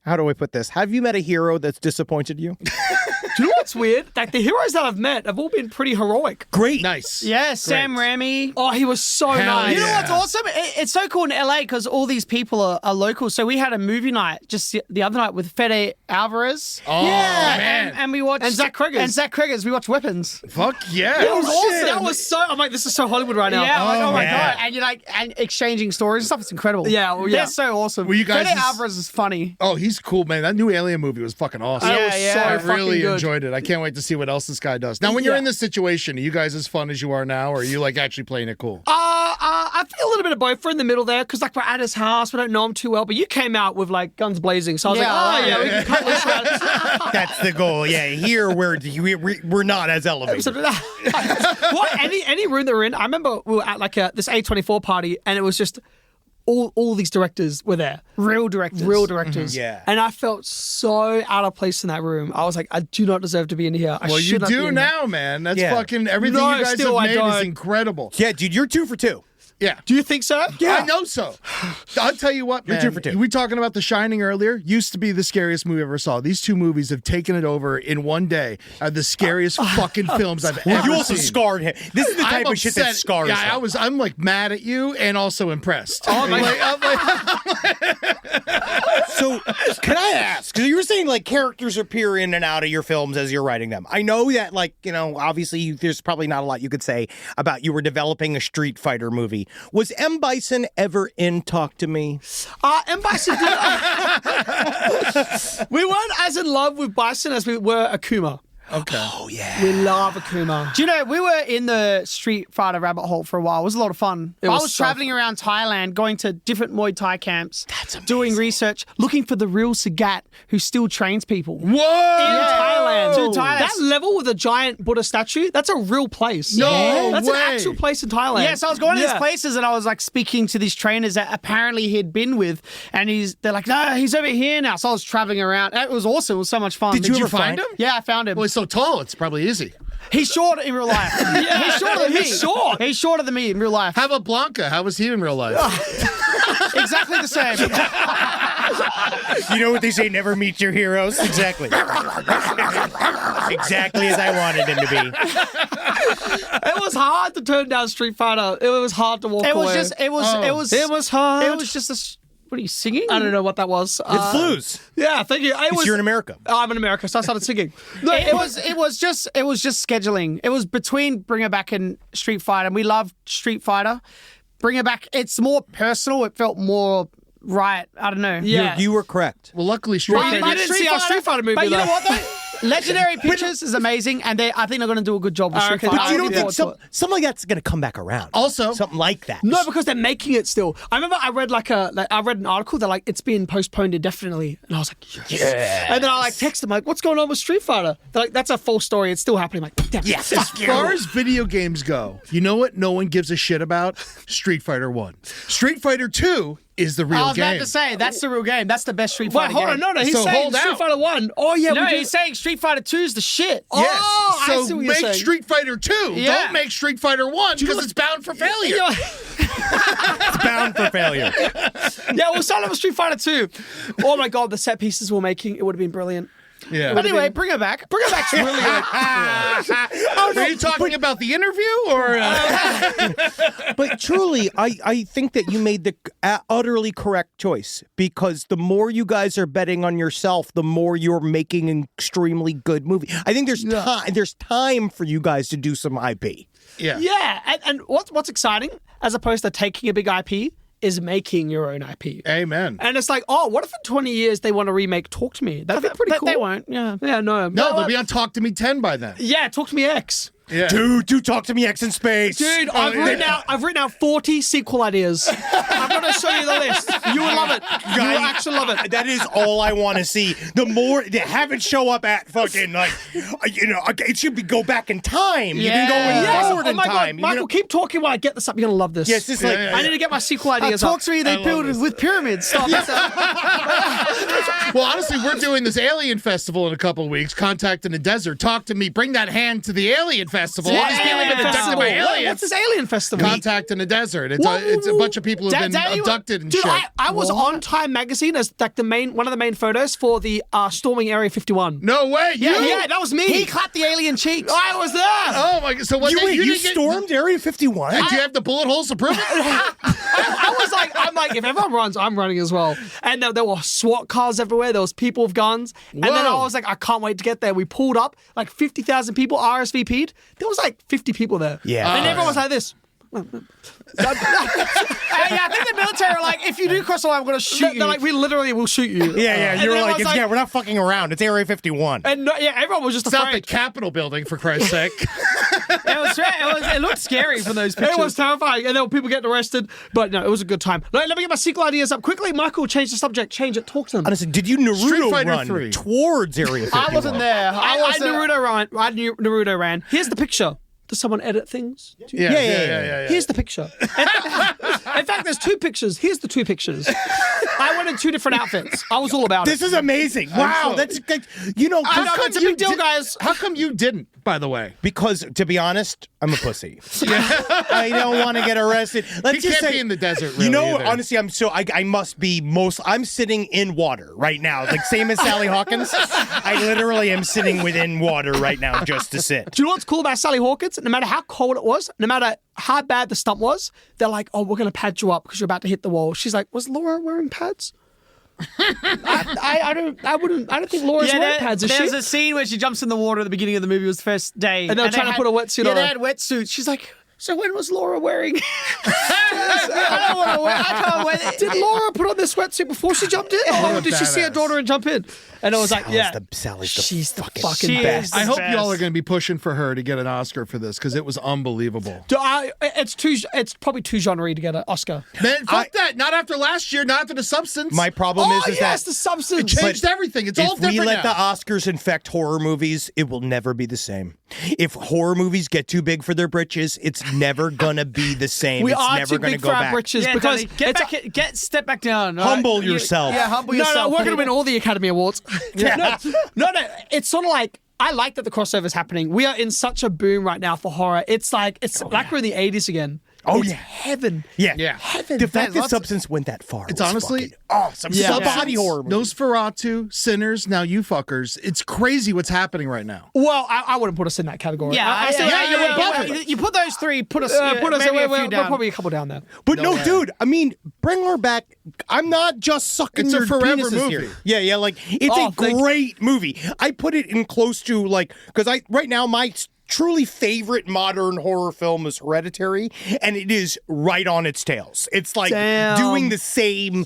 How do I put this? Have you met a hero that's disappointed you? Do you know what's weird? Like the heroes that I've met have all been pretty heroic. Great. Nice. Yeah, Sam Raimi. Oh, he was so Hell nice. You know yeah. what's awesome? It's so cool in LA because all these people are local. So we had a movie night just the other night with Fede Alvarez. Oh, man. And we watched... And Zach Cregers. We watched Weapons. Fuck yeah. That was awesome. shit. That was so. I'm like, this is so Hollywood right now. Yeah, oh my man. God. And you're and exchanging stories and stuff. It's incredible. Yeah, well, yeah. They're so awesome. Were you guys Fede just- Alvarez is funny. Oh, he's cool, man. That new Alien movie was fucking awesome. That was Yeah, so I fucking really good. enjoyed it. I can't wait to see what else this guy does. Now, when you're Yeah. in this situation, are you guys as fun as you are now, or are you actually playing it cool? I think a little bit of both. We're in the middle there because we're at his house. We don't know him too well, but you came out with guns blazing. So I was we can cut loose around. That's the goal. Yeah. Here we're not as elevated. What any room that we're in? I remember we were at this A24 party, and it was just all these directors were there. Real directors. Mm-hmm. Yeah. And I felt so out of place in that room. I was like, I do not deserve to be in here. Well, you should not be do in now, man. That's Yeah. fucking everything No, you guys still, I have made is don't. incredible. Yeah, dude, you're 2 for 2. Yeah. Do you think so? I know so. I'll tell you what, man. You're 2 for 2. We talking about The Shining earlier. Used to be the scariest movie I ever saw. These 2 movies have taken it over in one day. The scariest fucking films I've ever You also seen. scarred him. This is the type I'm of shit that upset. scars Yeah, him. I'm mad at you and also impressed. Oh my I'm like, So, can I ask? Because you were saying like characters appear in and out of your films as you're writing them. I know that, like, you know, obviously there's probably not a lot you could say about you were developing a Street Fighter movie. Was M. Bison ever in Talk to Me? M. Bison did. We weren't as in love with Bison as we were Akuma. Okay. Oh, yeah. We love Akuma. Do you know, we were in the Street Fighter rabbit hole for a while. It was a lot of fun. I was traveling around Thailand, going to different Muay Thai camps, doing research, looking for the real Sagat who still trains people. Whoa! In Thailand. Dude, Thailand. That level with a giant Buddha statue, that's a real place. No That's way. an actual place in Thailand. Yeah, so I was going to these places and I was like speaking to these trainers that apparently he'd been with, and they're like, no, he's over here now. So I was traveling around. It was awesome. It was so much fun. Did you ever find him? Yeah, I found him. Well, he's so tall, it's probably easy. He's short in real life. He's shorter than me. He's shorter than me in real life. How about Blanca? How was he in real life? Exactly the same. You know what they say, never meet your heroes? Exactly. Exactly as I wanted him to be. It was hard to turn down Street Fighter. It was hard to walk away. It was hard. It was just a... What are you singing? I don't know what that was. It's blues. Yeah, thank you. You're in America. I'm in America, so I started singing. No, It was just scheduling. It was between Bring It Back and Street Fighter, and we love Street Fighter. Bring It Back, it's more personal. It felt more right. I don't know. Yeah. You were correct. Well, luckily, Street Well, you didn't see our Street Fighter movie, But you know though. what, though? Legendary Pictures is amazing, and I think they're going to do a good job with Street okay. Fighter. But you don't Yeah. think something like that's going to come back around? Also- something like that. No, because they're making it still. I remember I read I read an article that like it's being postponed indefinitely, and I was like, yes. And then I like text them like, what's going on with Street Fighter? They're like, that's a full story. It's still happening. I'm like, damn. Yes. As far as video games go, you know what no one gives a shit about? Street Fighter 1. Street Fighter 2 is the real I was game. about to say, that's the real game. That's the best Street Wait, Fighter hold game. on. No. He's So saying hold Street out. Fighter 1. Oh, yeah. No, we he's saying Street Fighter 2 is the shit. Yes. Oh, I so see what you're make saying. Street Fighter 2. Yeah. Don't make Street Fighter 1 because it's bound for failure. It's bound for failure. Yeah, we'll start off with Street Fighter 2. Oh my god, the set pieces we're making, it would have been brilliant. Yeah. Anyway, Bring It Back. Bring It Back's really good. Are you talking about the interview or? But truly, I think that you made the utterly correct choice, because the more you guys are betting on yourself, the more you're making an extremely good movie. I think there's time for you guys to do some IP. Yeah. Yeah, and what's exciting, as opposed to taking a big IP, is making your own IP. Amen. And it's like, oh, what if in 20 years they want to remake Talk to Me? That'd be pretty cool. They won't. Yeah. Yeah, no. No, they'll be on Talk to Me 10 by then. Yeah, Talk to Me X. Yeah. Dude, Talk to Me X in space. Dude, I've written out 40 sequel ideas. I'm going to show you the list. You will love it. You will actually love it. That is all I want to see. The more they have it show up at fucking it should be go back in time. You can go forward in my time. God, Michael, keep talking while I get this up. You're going to love this. Yes, it's like I need to get my sequel ideas Talk up. to Me, they build with pyramids. Stop. Well, honestly, we're doing this Alien Festival in a couple of weeks. Contact in the Desert. Talk to Me. Bring that hand to the Alien Festival. What I'll is just be Alien abducted Festival? by aliens. What's this Alien Festival? Contact in the Desert. It's a bunch of people who've been abducted and Dude, shit. I was on Time Magazine as like one of the main photos for the storming Area 51. No way. Yeah, that was me. He clapped the alien cheeks. I was there. Oh my god. So what? you didn't get- stormed Area 51? Do you have the bullet holes to prove it? I'm like, if everyone runs, I'm running as well. And there were SWAT cars everywhere. There was people with guns. And then I was like, I can't wait to get there. We pulled up, like 50,000 people RSVP'd. There was like 50 people there. Yeah. And everyone was like this. I think the military are like, if you do cross the line, I'm going to shoot you. They're like, we literally will shoot you. Yeah. And You were then like, everyone's we're not fucking around. It's Area 51. And everyone was just It's not the afraid. Capitol building, for Christ's sake. It looked scary from those pictures. It was terrifying, and there were people getting arrested. But no, it was a good time. Let me get my sequel ideas up quickly. Michael, change the subject. Change it. Talk to them. Honestly, did you Street Naruto Fighter run 3. towards Area 51? I wasn't there. I Naruto ran. Here's the picture. Does someone edit things? Yeah. Here's the picture. In fact, there's two pictures. Here's the two pictures. I went in two different outfits. I was all about This it. is amazing. Wow, that's good. You know, I know, it's a big deal, guys. How come you didn't, by the way? because to be honest, I'm a pussy. I don't want to get arrested. Let's You just can't say, be in the desert, you really, know, either. honestly, I must be I'm sitting in water right now, like same as Sally Hawkins. I literally am sitting within water right now just to sit. Do you know what's cool about Sally Hawkins? No matter how cold it was, no matter how bad the stump was, they're like, oh, we're going to pad you up because you're about to hit the wall. She's like, was Laura wearing pads? I don't think Laura's wearing pads, is she? There's a scene where she jumps in the water at the beginning of the movie. It was the first day. And they were trying to put a wetsuit on Yeah, her. they had wetsuits. She's like, so when was Laura wearing? I don't want to wear. I can't wear it. Did Laura put on this sweatsuit before she jumped in, or did she see her daughter and jump in? And I was like, Sally's the she's the fucking fucking best. I hope y'all are going to be pushing for her to get an Oscar for this because it was unbelievable. It's probably too genre-y to get an Oscar. Man, fuck that. Not after last year, not after The Substance. My problem is yes, that the substance. It changed everything. It's all different If we let now. the Oscars infect horror movies, it will never be the same. If horror movies get too big for their britches, it's never gonna be the same. We it's are never too gonna big go for our back. britches Yeah, because Danny, step back down. all Humble right? yourself. Yeah, humble No, yourself. we're going to win all the Academy Awards. no, it's sort of like, I like that the crossover's happening. We are in such a boom right now for horror. It's like, like we're in the 80s again. Oh, It's yeah. heaven. Yeah. Heaven. The fact that lots of- Substance went that far. It's was honestly fucking awesome. Yeah. Body horror. movie. Nosferatu, Sinners, now you fuckers. It's crazy what's happening right now. Well, I wouldn't put us in that category. Yeah, you're above it. You put those three, put us, Put us maybe a we're few down. probably a couple down there. But no, dude, I mean, bring her back. I'm not just sucking It's a your forever penises movie. here. Yeah, like, it's a great movie. I put it in close to, like, because right now, my truly favorite modern horror film is Hereditary, and it is right on its tails. It's like doing the same.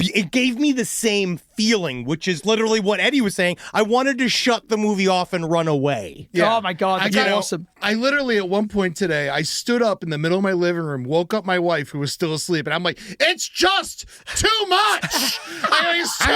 It gave me the same feeling, which is literally what Eddie was saying. I wanted to shut the movie off and run away. Oh my God, that's awesome. I literally, at one point today, I stood up in the middle of my living room, woke up my wife who was still asleep, and I'm like, it's just too much. I mean, it's too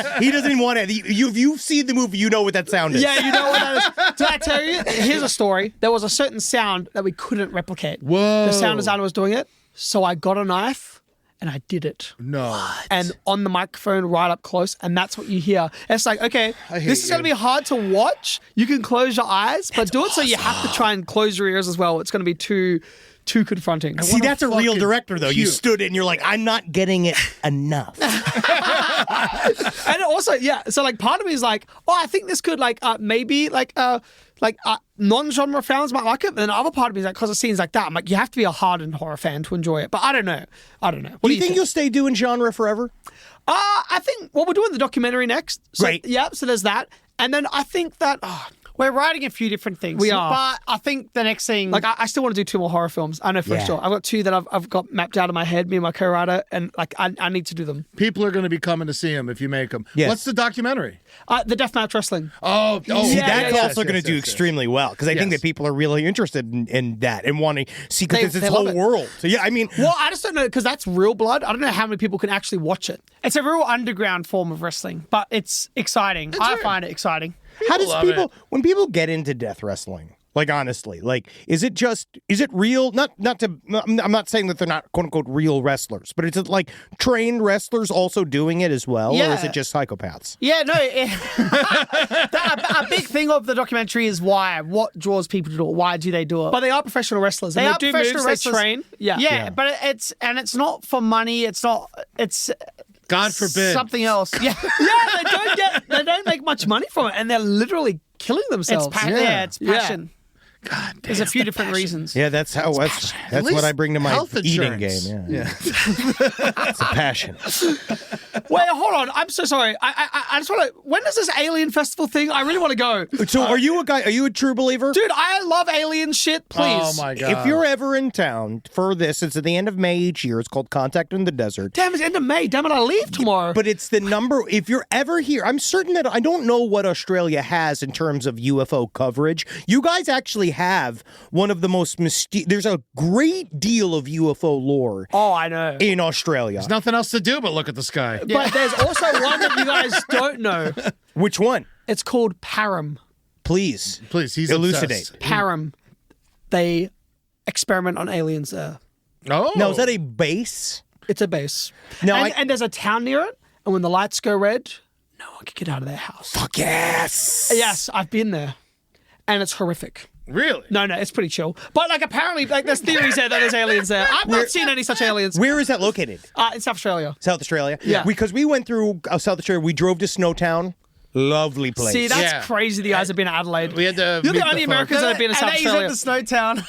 much. He doesn't want it. You've seen the movie, you know what that sound is. Yeah, you know what that is. Did I tell you? Here's a story. There was a certain sound that we couldn't replicate. Whoa. The sound designer was doing it. So I got a knife and I did it. No. And on the microphone right up close, and that's what you hear. It's like, okay, this is going to be hard to watch. You can close your eyes, but do it so you have to try and close your ears as well. It's going to be too confronting. See, that's a real fucking director, though. You puke. stood in and you're like, I'm not getting it enough. And also, so like part of me is like, oh, I think this could maybe non-genre fans might like it, but then the other part of me is like, because of scenes like that, I'm like, you have to be a hardened horror fan to enjoy it. But I don't know. What do you think you'll stay doing genre forever? I think, well, we're doing the documentary next. So, Great. Yeah, so there's that. And then I think that... We're writing a few different things. We are. But I think the next thing... Like, I still want to do 2 more horror films. I know for Yeah. sure. I've got 2 that I've got mapped out of my head, me and my co-writer, and like I need to do them. People are going to be coming to see him if you make them. Yes. What's the documentary? The Deathmatch Wrestling. Oh, See, Yeah, that's yeah, also going to do extremely well because I think Yes. that people are really interested in that and wanting to see because it's They this love whole it. world. So yeah, I mean, Well, I just don't know, because that's real blood. I don't know how many people can actually watch it. It's a real underground form of wrestling, but it's exciting. I find it exciting. how does love people it. when people get into death wrestling? Like honestly, like is it real? I'm not saying that they're not quote unquote real wrestlers, but it's like trained wrestlers also doing it as well, or is Yeah. it just psychopaths? Yeah, no. A big thing of the documentary is why. What draws people to do it? Why do they do it? But they are professional wrestlers. They And are do professional moves, wrestlers. They train. Yeah. yeah, but it's not for money. It's God forbid. something else. Yeah, They don't make much money from it, and they're literally killing themselves. it's it's passion. God damn. There's a few different reasons. Yeah, that's that's what least I bring to my health eating insurance. game. Yeah. It's a passion. Wait, hold on. I'm so sorry. I just want to... When is this Alien Festival thing? I really want to go. So are you a guy? Are you a true believer? Dude, I love alien shit. Please. Oh my God. If you're ever in town for this, it's at the end of May each year. It's called Contact in the Desert. Damn, it's end of May. Damn it, I leave tomorrow. But it's the number, if you're ever here, I'm certain that I don't know what Australia has in terms of UFO coverage. You guys actually have one of the most there's a great deal of UFO lore Oh, I know. in Australia. There's nothing else to do but look at the sky. But there's also one that you guys don't know. Which one? It's called Param. Please. Please, he's Elucidate. obsessed. Param. They experiment on aliens there. Oh. Now, is that a base? It's a base. No, and there's a town near it, and when the lights go red, no one can get out of their house. Fuck yes. Yes, I've been there. And it's horrific. Really? No, it's pretty chill. But like apparently, like there's theories there that there's aliens there. I've not seen any such aliens. Where is that located? In South Australia. South Australia? Yeah. Because we went through South Australia. We drove to Snowtown. Lovely place. See, that's Yeah. crazy. The guys have been to Adelaide. We had to You're meet the only the Americans that have been to South And then he's Australia. at the snow town.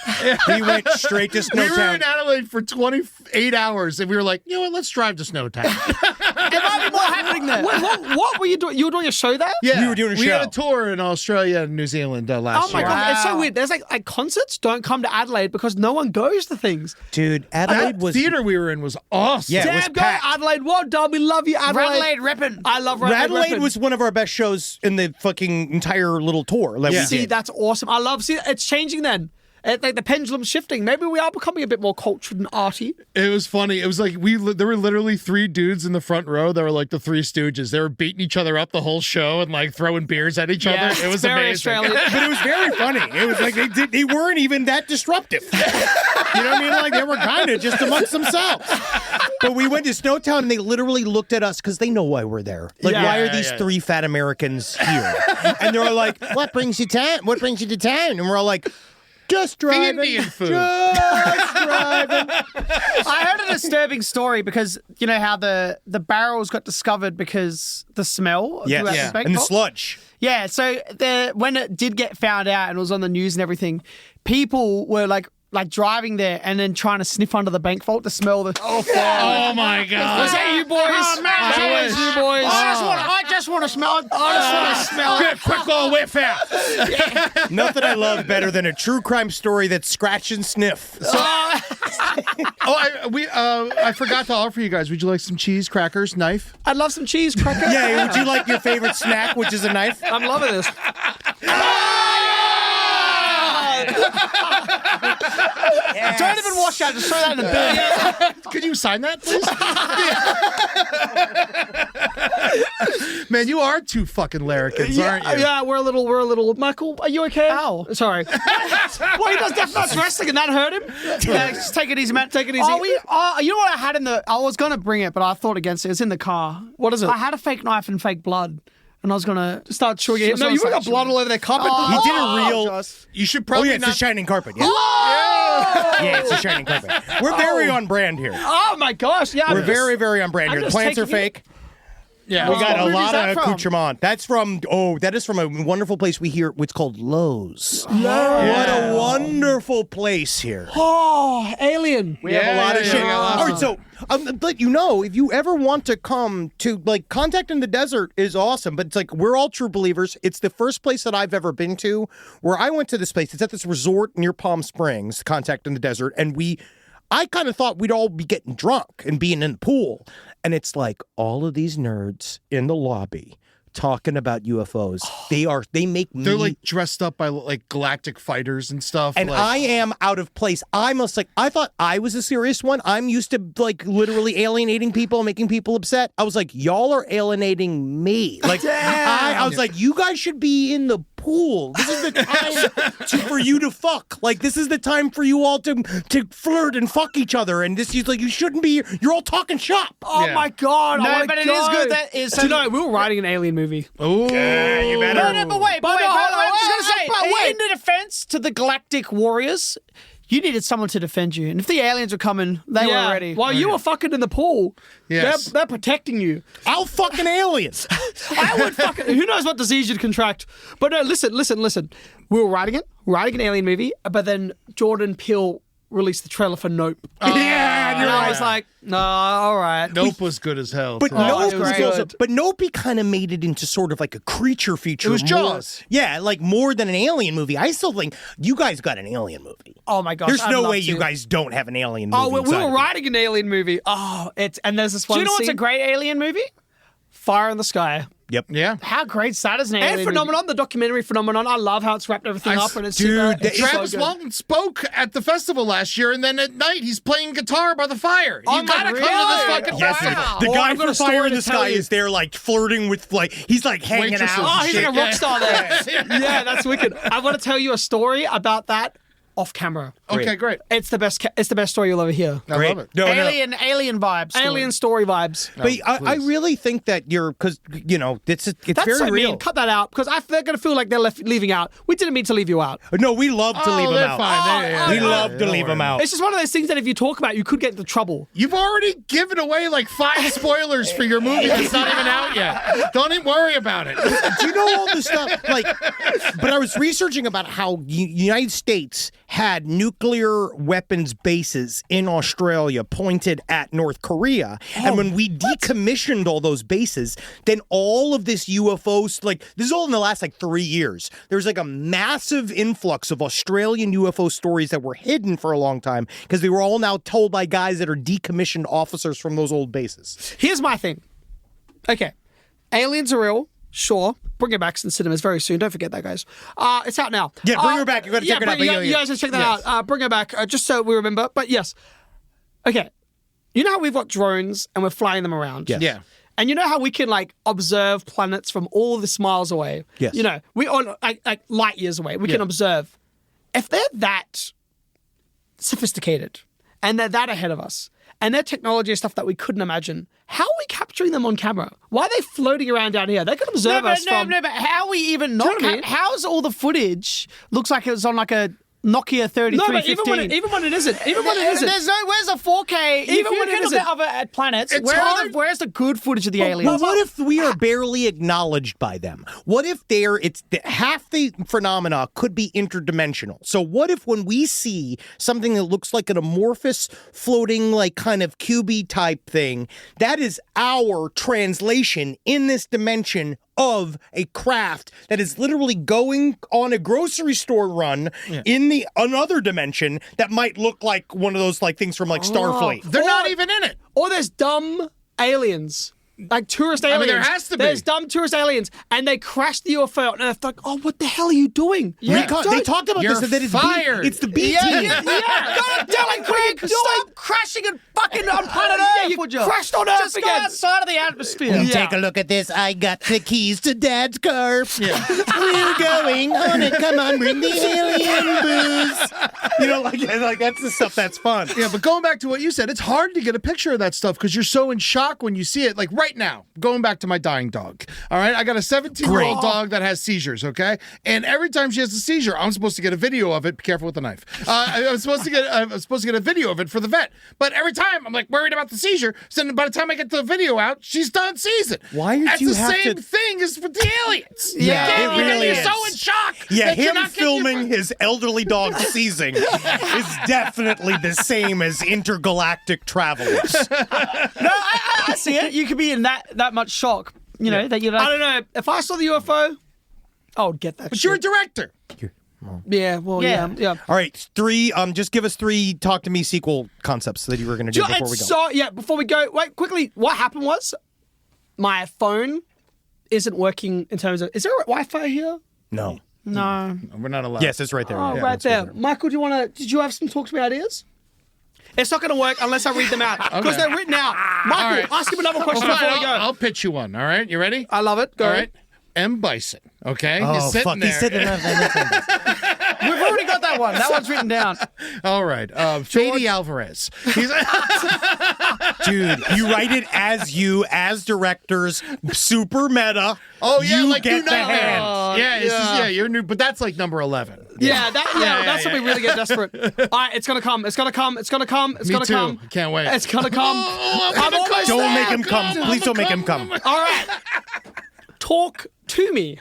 we went straight to We were Snowtown. in Adelaide for 28 hours, and we were like, you know what? Let's drive to Snowtown. There might be more happening there. Wait, what were you doing? You were doing a show there? Yeah, We were doing a We had show. a tour in Australia and New Zealand last Oh my year. god, it's so Wow. weird. There's like concerts don't come to Adelaide because no one goes to things. Dude, Adelaide That was theater we were in was awesome. Yeah, it was Damn, go packed. Adelaide. Well done. We love you, Adelaide. Adelaide ripping. I love Adelaide Reppin'. was one of our best shows in the fucking entire little tour. Like Yeah. we See, did. that's awesome. I love. See, it's changing then. Like the pendulum's shifting. Maybe we are becoming a bit more cultured and arty. It was funny. It was like there were literally 3 dudes in the front row that were like the 3 Stooges. They were beating each other up the whole show and like throwing beers at each other. It was very amazing. Australian. But it was very funny. It was like they weren't even that disruptive. You know what I mean? Like they were kind of just amongst themselves. But we went to Snowtown and they literally looked at us because they know why we're there. Like, Yeah. why are Yeah, these yeah. 3 fat Americans here? And they were like, "What brings you to town?" And we're all like, "Just driving, Indian food." just driving." I heard a disturbing story because you know how the barrels got discovered because the smell of Yes, the and the Bangkok? sludge. Yeah, so when it did get found out and it was on the news and everything, people were like driving there and then trying to sniff under the bank vault to smell the. Oh my god! Was that you boys? Oh, man, Was that I wish. you boys? I just want to smell. I just want to smell. Quick, quick, go away fast. Nothing I love better than a true crime story that's scratch and sniff. I forgot to offer you guys. Would you like some cheese, crackers, knife? I'd love some cheese cracker. Yeah, would you like your favorite snack, which is a knife? I'm loving this. Don't even wash out. Just throw that in the bin. Could you sign that, please? Man, you are 2 fucking larrikins, aren't you? Yeah, we're a little. Michael, are you okay? Ow. Sorry. Well, he does Death Note's wrestling and that hurt him. Yeah, just take it easy, man. Take it easy. You know what I had in the? I was gonna bring it, but I thought against it. It's in the car. What is it? I had a fake knife and fake blood, and I was gonna Start chewing it. No, you got blood all over their carpet. He did a real. Joss. You should Oh probably yeah, it's a not. shining carpet. Yeah. Yeah, it's a shining carpet. We're very on brand here. Oh my gosh! Yeah, We're very, very on brand I'm here. The just plants are taking it. fake. Yeah, We got a What movie is lot that of from? accoutrement. That is from a wonderful place we hear. It's called Lowe's. What a wonderful place here. Oh, Alien. We have a lot of yeah, shit. we got lots All right, so but you know, if you ever want to come to like Contact in the Desert is awesome, but it's like we're all true believers. It's the first place that I've ever been to where I went to this place. It's at this resort near Palm Springs, Contact in the Desert, and I kind of thought we'd all be getting drunk and being in the pool. And it's like all of these nerds in the lobby talking about UFOs. They make me. they're like dressed up by like galactic fighters and stuff. And like, I am out of place. I thought I was a serious one. I'm used to like literally alienating people, making people upset. I was like, y'all are alienating me. Like I was like, you guys should be in the pool. This is the time for you to fuck. Like this is the time for you all to flirt and fuck each other. And this is like you shouldn't be here. You're all talking shop. Oh Yeah. my god! I No, wanna but it go. is good that is. Do you know we were writing an Alien movie? oh, Yeah, you better. No, but wait, But no, hold on, I'm just wait, gonna say, but wait. in the defense to the Galactic Warriors, you needed someone to defend you, and if the aliens were coming, they were ready. While you were fucking in the pool, Yes. they're protecting you. I'll fucking aliens. I would fucking. Who knows what disease you'd contract? But no, listen. We were writing an Alien movie, but then Jordan Peele released the trailer for Nope. Yeah, And I was like, no, all right. Nope was good as hell. But too. Nope it was was also, good. but Nope kind of made it into sort of like a creature feature. It was more- Jaws. Yeah, like more than an alien movie. I still think you guys got an alien movie. Oh my gosh, There's I'd no love way to. you guys don't have an alien movie. Oh, we inside were of you. writing an Alien movie. Oh, and there's this one Do you know what's scene, a great alien movie? Fire in the Sky. Yep. Yeah. How great that is an alien And Phenomenon, the documentary Phenomenon. I love how it's wrapped everything up and it's dude, super, it's so Travis good. Walton spoke at the festival last year, and then at night he's playing guitar by the fire. Oh You gotta my come to God. this fucking Yes, festival. the Oh, guy I've got from a story Fire in to the tell Sky you. is there, like flirting with, like he's like hanging Waitresses. out. Oh, and he's shit. like a rock star there. Yeah, that's wicked. I want to tell you a story about that off camera. Okay, great. It's the best. It's the best story you'll ever hear. I love it. No, Alien vibes. Alien story vibes. But I really think that because it's That's very so real. mean. Cut that out because they're going to feel like they're leaving out. We didn't mean to leave you out. No, we love to leave them they're out. fine. We love to leave them out. It's just one of those things that if you talk about, you could get into trouble. You've already given away like 5 spoilers for your movie that's not even out yet. Don't even worry about it. Do you know all this stuff? But I was researching about how United States had nuclear weapons bases in Australia pointed at North Korea. And when we decommissioned all those bases, then all of this UFOs, this is all in the last 3 years. There's a massive influx of Australian UFO stories that were hidden for a long time because they were all now told by guys that are decommissioned officers from those old bases. Here's my thing. Okay. Aliens are real. Sure. Bring it back in cinemas very soon. Don't forget that, guys. It's out now. Yeah, bring her back. You got to check it out. You guys should check that out. Bring her back, just so we remember. But yes. Okay. You know how we've got drones and we're flying them around? Yes. Yeah. And you know how we can observe planets from all this miles away? Yes. You know, we on light years away. We can observe. If they're that sophisticated and they're that ahead of us and their technology is stuff that we couldn't imagine, how are we capturing them on camera? Why are they floating around down here? They could observe us from... No, but how are we even not... Do you know what I mean? How's all the footage looks like it was on a Nokia 3315? No, but even when it isn't. There's no... Where's the 4K? Even when it isn't. At planets, where's the good footage of the aliens? Well, what if we are barely acknowledged by them? What if half the phenomena could be interdimensional? So what if when we see something that looks like an amorphous, floating, kind of cubey type thing, that is our translation in this dimension of a craft that is literally going on a grocery store run in another dimension that might look like one of those things from Starfleet. They're not even in it. Or there's dumb aliens. Tourist aliens. there has to be. There's dumb tourist aliens, and they crash the UFO on Earth. They're like, oh, what the hell are you doing? They talked about You're this. That fired. It's the B team. God damn it, Craig! Stop crashing and fucking on planet Earth, would you? crashed on Earth Just again. go outside of the atmosphere. Take a look at this. I got the keys to Dad's car. We're going on it. Come on, bring the alien booze. That's the stuff that's fun. Yeah, but going back to what you said, it's hard to get a picture of that stuff because you're so in shock when you see it. Right now, going back to my dying dog. All right, I got a 17-year-old dog that has seizures. Okay, and every time she has a seizure, I'm supposed to get a video of it. Be careful with the knife. I'm supposed to get a video of it for the vet. But every time I'm worried about the seizure. So by the time I get the video out, she's done seizing. Why did That's you the have same to- thing as with the aliens. Yeah, it really you're is. so in shock. Yeah, that you're him not getting filming his elderly dog seizing is definitely the same as intergalactic travelers. No, I see it. You could be in that much shock, that you're I don't know. If I saw the UFO, I would get that But shit. you're a director. Yeah, well, yeah. All right, 3. Just give us 3 Talk to Me sequel concepts that you were going to do before we go. Before we go, wait, quickly, what happened was my phone isn't working in terms of, is there a Wi-Fi here? No. No. We're not allowed. Yes, it's right there. Oh, Yeah, right it's there. Michael, did you have some Talk to Me ideas? It's not going to work unless I read them out. Because they're written out. Michael, All right. ask him another question Well, fine, before we go. I'll pitch you one. All right, you ready? I love it. Go All ahead. right. M. Bison. Okay, Oh, he's sitting fuck. there. He's sitting there. We've already got that one. That one's written down. All right. Fady Alvarez. He's Dude, you write it as directors, super meta. Oh yeah, you like get you the know. hand. Yeah, you're new, but that's number 11. That's when we really get desperate. All right, it's gonna come. It's gonna come. It's gonna come. It's Me gonna too. come. Can't wait. It's gonna come. I'm almost Don't there. make him come. Please don't make him come. All right. Talk to me.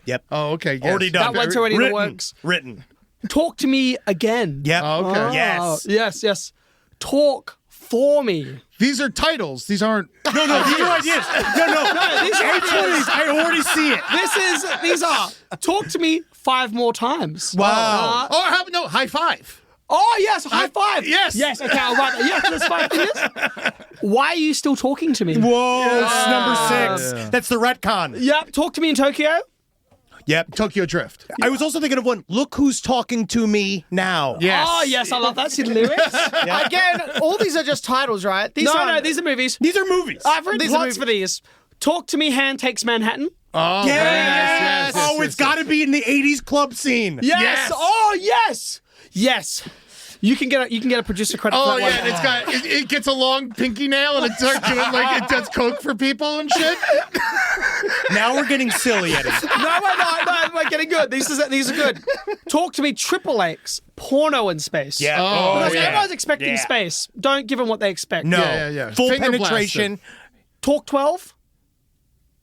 Yep. Oh, okay. Yes. Already done. That one's already in the Written. works. Written. Talk to me again. Yep. Oh, okay. Yes. Yes. Talk for me. These are titles. These aren't. No, these are ideas. No. These are ideas. I already see it. These are. Talk to me 5 more times. Wow. No, high five. Oh, yes, high five. Yes. Yes, okay, I'll write that. Yes, there's 5 things. Why are you still talking to me? Whoa, it's number 6. That's the retcon. Yep, talk to me in Tokyo. Yep. Tokyo Drift. I was also thinking of one. Look who's talking to me now. Yes. Oh, yes, I love that. See the lyrics? Again, all these are just titles, right? These No, aren't- these are movies. These are movies. I've written These are plots for these. Talk to me, Hand Takes Manhattan. Oh, Yes. very nice. Yes. Oh, it's got to be in the 80s club scene. Yes. Yes. Oh, yes. Yes. You can get a producer credit. Oh for that yeah, one. and it gets a long pinky nail and it starts doing like it does coke for people and shit. Now we're getting silly, Eddie. No, we're getting good. These are good. Talk to me, Triple X, porno in space. Yeah. Because yeah. everyone's expecting space. Don't give them what they expect. No. Yeah. Full Finger penetration. Talk 12.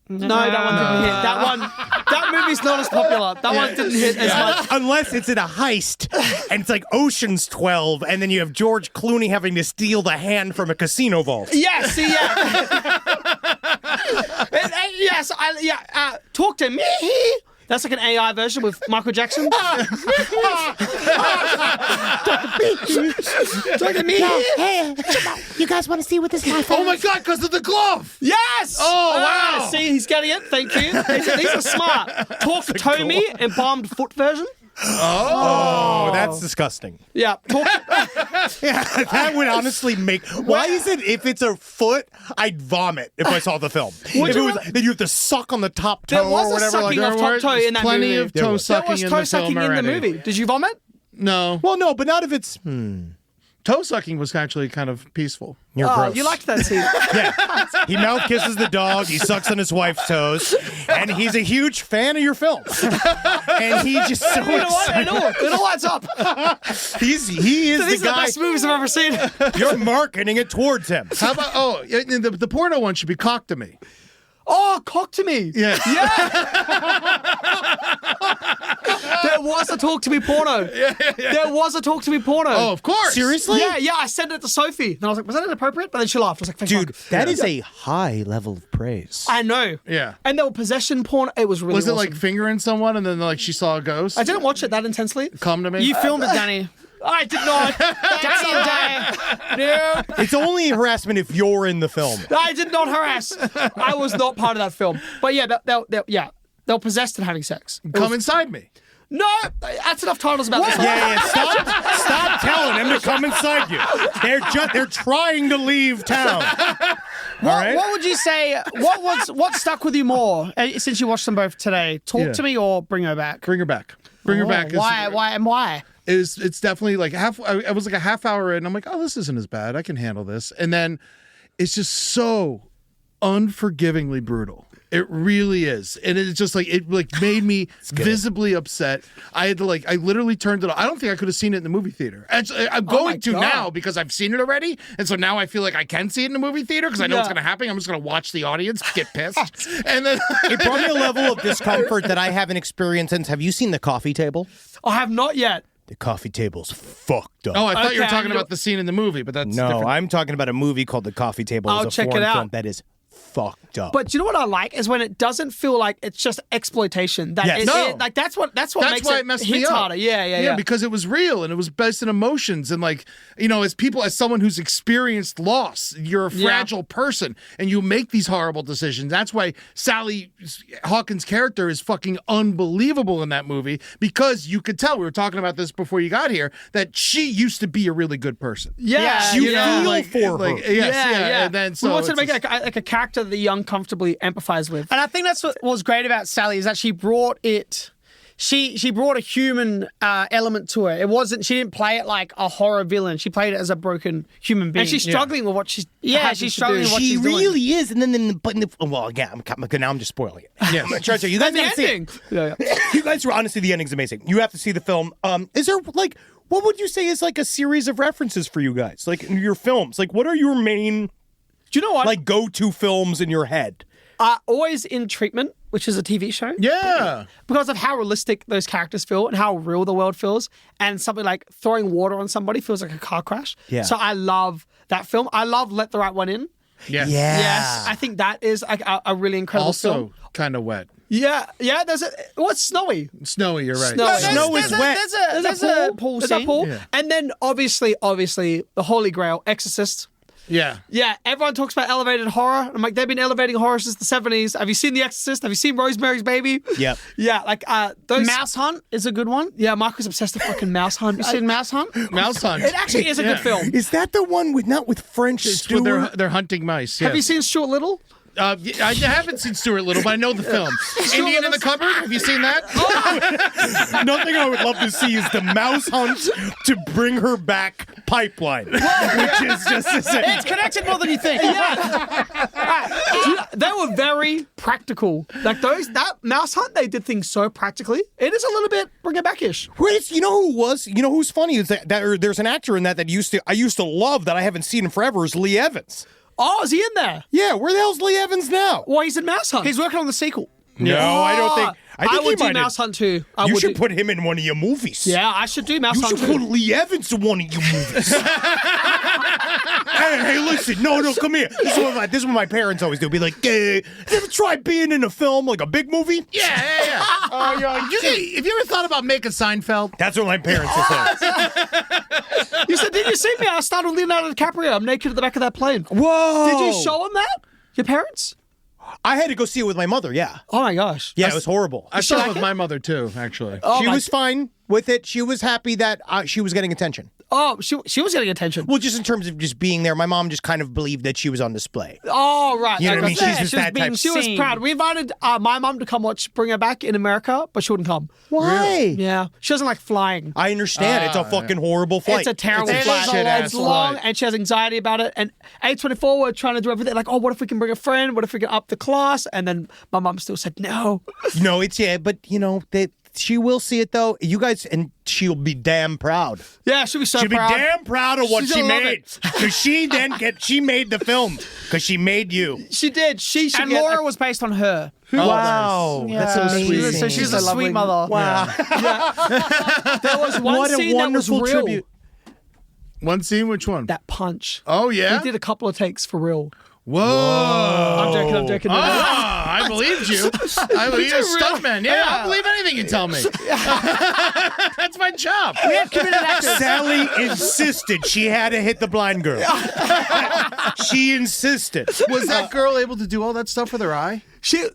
No, that one didn't hit. That movie's not as popular. That one didn't hit as much. Unless it's in a heist and it's like Ocean's 12, and then you have George Clooney having to steal the hand from a casino vault. Yes, yeah. Yes, talk to me. That's like an AI version with Michael Jackson. Talk to me. Hey, you guys want to see what this guy found? Oh my god, because of the glove. Yes! Oh, wow. See, he's getting it. Thank you. These are smart. Talk Tommy, embalmed foot version. Oh, that's disgusting. Yeah. Yeah, that would honestly make. Why is it if it's a foot, I'd vomit if I saw the film? If it was, then you have to suck on the top toe There was or a whatever. sucking of top toe in that Plenty movie. of toe sucking There was in toe the sucking film in the already. movie. Did you vomit? No. Well, no, but not if it's. Toe sucking was actually kind of peaceful. You're gross. You liked that scene. Yeah. He mouth kisses the dog. He sucks on his wife's toes, and he's a huge fan of your film. And he just so You know what? excited. It all adds up. He is These are the the guy. best movies I've ever seen. You're marketing it towards him. How about the porno one should be cock to me. Oh, cock to me. Yeah. There was a talk to me porno. There was a talk to me porno. Oh, of course. Seriously? Yeah, I sent it to Sophie. And I was like, was that inappropriate? But then she laughed. I was like, thank Dude, fuck. that is a high level of praise. I know. Yeah. And there were possession porn. It was really Was it awesome. like fingering someone and then like she saw a ghost? I didn't watch it that intensely. Come to me. You filmed it, Danny. I did not. No, It's only harassment if you're in the film. I did not harass. I was not part of that film. But yeah, they were possessed and having sex. Come inside me. No, that's enough titles about this. Yeah. Stop telling him to come inside you. They're trying to leave town. All right? What would you say? What stuck with you more since you watched them both today? Talk to me or Bring Her Back? Bring her back. Bring her back. Why? It's definitely like I was like a half hour in. I'm like, oh, this isn't as bad. I can handle this. And then it's just so unforgivingly brutal. It really is. And it's just like, it like made me visibly upset. I had to I literally turned it off. I don't think I could have seen it in the movie theater. Actually, I'm going to now because I've seen it already. And so now I feel like I can see it in the movie theater because I know what's going to happen. I'm just going to watch the audience get pissed. And then It brought me a level of discomfort that I haven't experienced since. Have you seen The Coffee Table? I have not yet. The Coffee Table's fucked up. Oh, I thought you were Okay, talking about the scene in the movie, but that's No, different. I'm talking about a movie called The Coffee Table. I'll It's a check it foreign out. film that is fucked up. But you know what I like is when it doesn't feel like it's just exploitation. That Yes. it, No. it- like that's what makes why it messed hit me up. harder. Yeah. because it was real and it was based in emotions and as someone who's experienced loss, you're a fragile person and you make these horrible decisions. That's why Sally Hawkins' character is fucking unbelievable in that movie because you could tell, we were talking about this before you got here, that she used to be a really good person. Yeah, You yeah. feel for her. Yes, and then so we wanted to it's make like a character that you uncomfortably empathize with. And I think that's what was great about Sally is that she brought it. She brought a human element to it. It wasn't. She didn't play it like a horror villain. She played it as a broken human being. And she's struggling with what she's she's struggling with what She she's doing. really is. And then well, again, now I'm just spoiling it. Yes. I'm trying to tell you guys the gotta see ending. it. You guys, honestly, the ending's amazing. You have to see the film. Is there what would you say is like a series of references for you guys? Like in your films, what are your main Do you know what? go-to films in your head? Always in Treatment, which is a TV show. Yeah. Because of how realistic those characters feel and how real the world feels. And something like throwing water on somebody feels like a car crash. Yeah. So I love that film. I love Let the Right One In. Yes. Yes. I think that is a really incredible Also film. kind of wet. Yeah. It's snowy. Snowy, you're right. Snowy. Snow is wet. There's a pool There's a scene. pool. Yeah. And then obviously, the Holy Grail, Exorcist. Yeah. Yeah, everyone talks about elevated horror. I'm like, they've been elevating horror since the 70s. Have you seen The Exorcist? Have you seen Rosemary's Baby? Yep. Yeah, those. Mouse Hunt is a good one. Yeah, Marco's obsessed with fucking Mouse Hunt. You seen Mouse Hunt? Mouse Hunt. It actually is a good film. Is that the one not with French It's Stewart? when they're hunting mice. Have yes. you seen Stuart Little? I haven't seen Stuart Little, but I know the film. Indian in the Cupboard. Have you seen that? Nothing I would love to see is the mouse hunt to bring her back pipeline, which is just It's connected more than you think. They were very practical. Like that mouse hunt, they did things so practically. It is a little bit bring it back-ish. Wait, you know who was? You know who's funny is that there's an actor in that I used to love that I haven't seen in forever is Lee Evans. Oh, is he in there? Yeah, where the hell's Lee Evans now? Well, he's in Mouse Hunt. He's working on the sequel. No, I don't think. I think would he do Mouse Hunt too. You should put him in one of your movies. Yeah, I should do Mouse You Hunt should too. put Lee Evans in one of your movies. hey, listen, no, come here. This is what my parents always do. Be like, you ever try being in a film, like a big movie? Yeah. Have you ever thought about making Seinfeld? That's what my parents would say. You said, did you see me? I started with Leonardo DiCaprio. I'm naked at the back of that plane. Whoa. Did you show them that? Your parents? I had to go see it with my mother, yeah. Oh my gosh. Yeah, it was horrible. I saw it with my mother, too, actually. She was fine with it. She was happy that she was getting attention. Oh, she was getting attention. Well, just in terms of just being there, my mom just kind of believed that she was on display. Oh, right. You know what I mean? Okay. She's just that type. She was proud. We invited my mom to come watch Bring Her Back in America, but she wouldn't come. Why? Yeah. She doesn't like flying. I understand. It's a fucking horrible flight. It's a terrible It's a flight. shit-ass It's long, flight. and she has anxiety about it. And A24 were trying to do everything. Like, oh, what if we can bring a friend? What if we can up the class? And then my mom still said no. No, but she will see it though. You guys, and she'll be damn proud. Yeah, she'll be so She'll proud. be damn proud of what She's she gonna love made. it. Because she made the film. Because she made you. She did. She should And get Laura was based on her. Wow. Yeah. That's so sweet. So she's so a sweet lovely. mother. Wow. There was one What a scene that was wonderful real. tribute. One scene? Which one? That punch. Oh, yeah? He did a couple of takes for real. Whoa. I'm joking. I believed you. I believe you're a stuntman. Yeah, I'll believe anything you tell me. That's my job. We have committed actors. Sally insisted she had to hit the blind girl. She insisted. Was that girl able to do all that stuff with her eye? She's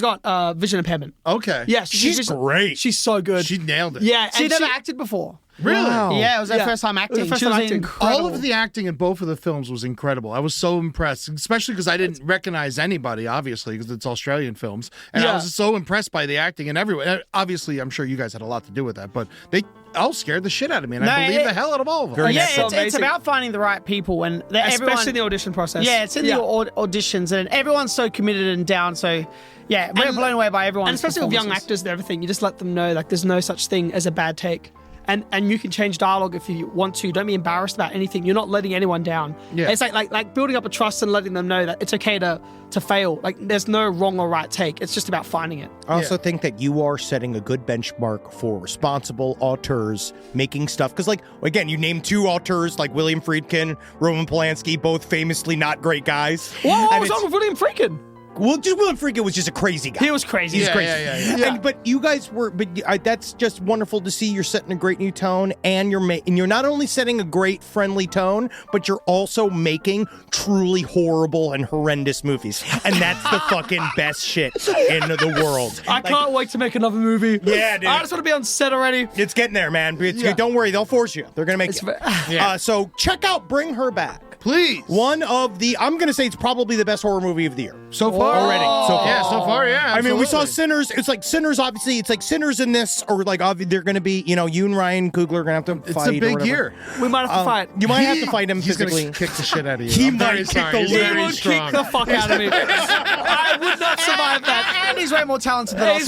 got vision impairment. Okay. Yeah, She's great. She's so good. She nailed it. Yeah, She'd and never acted before. Really? Wow. Yeah, it was her Yeah. first time acting. It was her She first was time acting. incredible. All of the acting in both of the films was incredible. I was so impressed, especially because I didn't recognize anybody, obviously, because it's Australian films. And I Yeah. was so impressed by the acting and everyone. Obviously, I'm sure you guys had a lot to do with that, but they all scared the shit out of me, and I believe the hell out of all of them. Very Yeah, natural. it's Amazing. about finding the right people, and especially in the audition process. Yeah, it's in the auditions, and everyone's so committed and down. So, yeah, we're blown away by everyone. And especially with young actors and everything, you just let them know like there's no such thing as a bad take. And you can change dialogue if you want to. Don't be embarrassed about anything. You're not letting anyone down. Yeah. It's like building up a trust and letting them know that it's okay to fail. Like there's no wrong or right take. It's just about finding it. I also think that you are setting a good benchmark for responsible auteurs making stuff. Because, again, you named two auteurs like William Friedkin, Roman Polanski, both famously not great guys. What And was it's- wrong with William Friedkin? Well, just William Friedkin was just a crazy guy. He was crazy. He's Yeah, crazy. yeah. But you guys were. But that's just wonderful to see. You're setting a great new tone, and you're not only setting a great friendly tone, but you're also making truly horrible and horrendous movies, and that's the fucking best shit in the world. I can't wait to make another movie. Yeah, dude. I just want to be on set already. It's getting there, man. Don't worry, they'll force you. They're gonna make It's it. So check out Bring Her Back. Please. One of the, I'm gonna say it's probably the best horror movie of the year. So far. Already. So far. Yeah, so far, yeah. I mean, we saw absolutely. Sinners. It's like Sinners, obviously. It's like Sinners in this, or like they're going to be, you and Ryan Coogler are going to have to It's fight. a or big whatever. year. We might have to fight. You might have to fight him He's physically. going to kick the shit out of you. He I'm very might kick sorry. the He's living very He would strong. kick the fuck out of me. I would not survive that. And he's way more talented than us. He's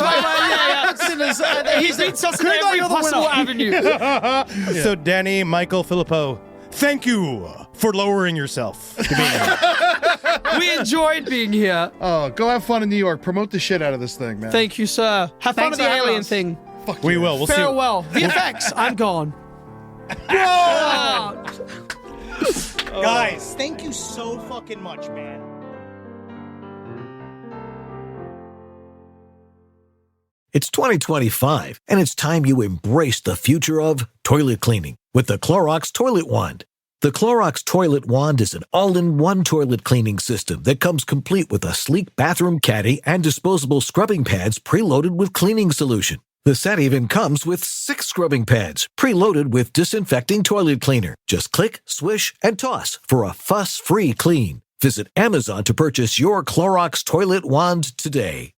He's beats us in every possible avenue. So, Danny, Michael Philippou, thank you for lowering yourself to being here. We enjoyed being here. Oh, go have fun in New York. Promote the shit out of this thing, man. Thank you, sir. Have fun Thanks with the for having alien us. thing. We will. We'll see. Farewell. VFX, I'm gone. Guys, thank you so fucking much, man. It's 2025, and it's time you embrace the future of toilet cleaning with the Clorox Toilet Wand. The Clorox Toilet Wand is an all-in-one toilet cleaning system that comes complete with a sleek bathroom caddy and disposable scrubbing pads preloaded with cleaning solution. The set even comes with 6 scrubbing pads, preloaded with disinfecting toilet cleaner. Just click, swish, and toss for a fuss-free clean. Visit Amazon to purchase your Clorox Toilet Wand today.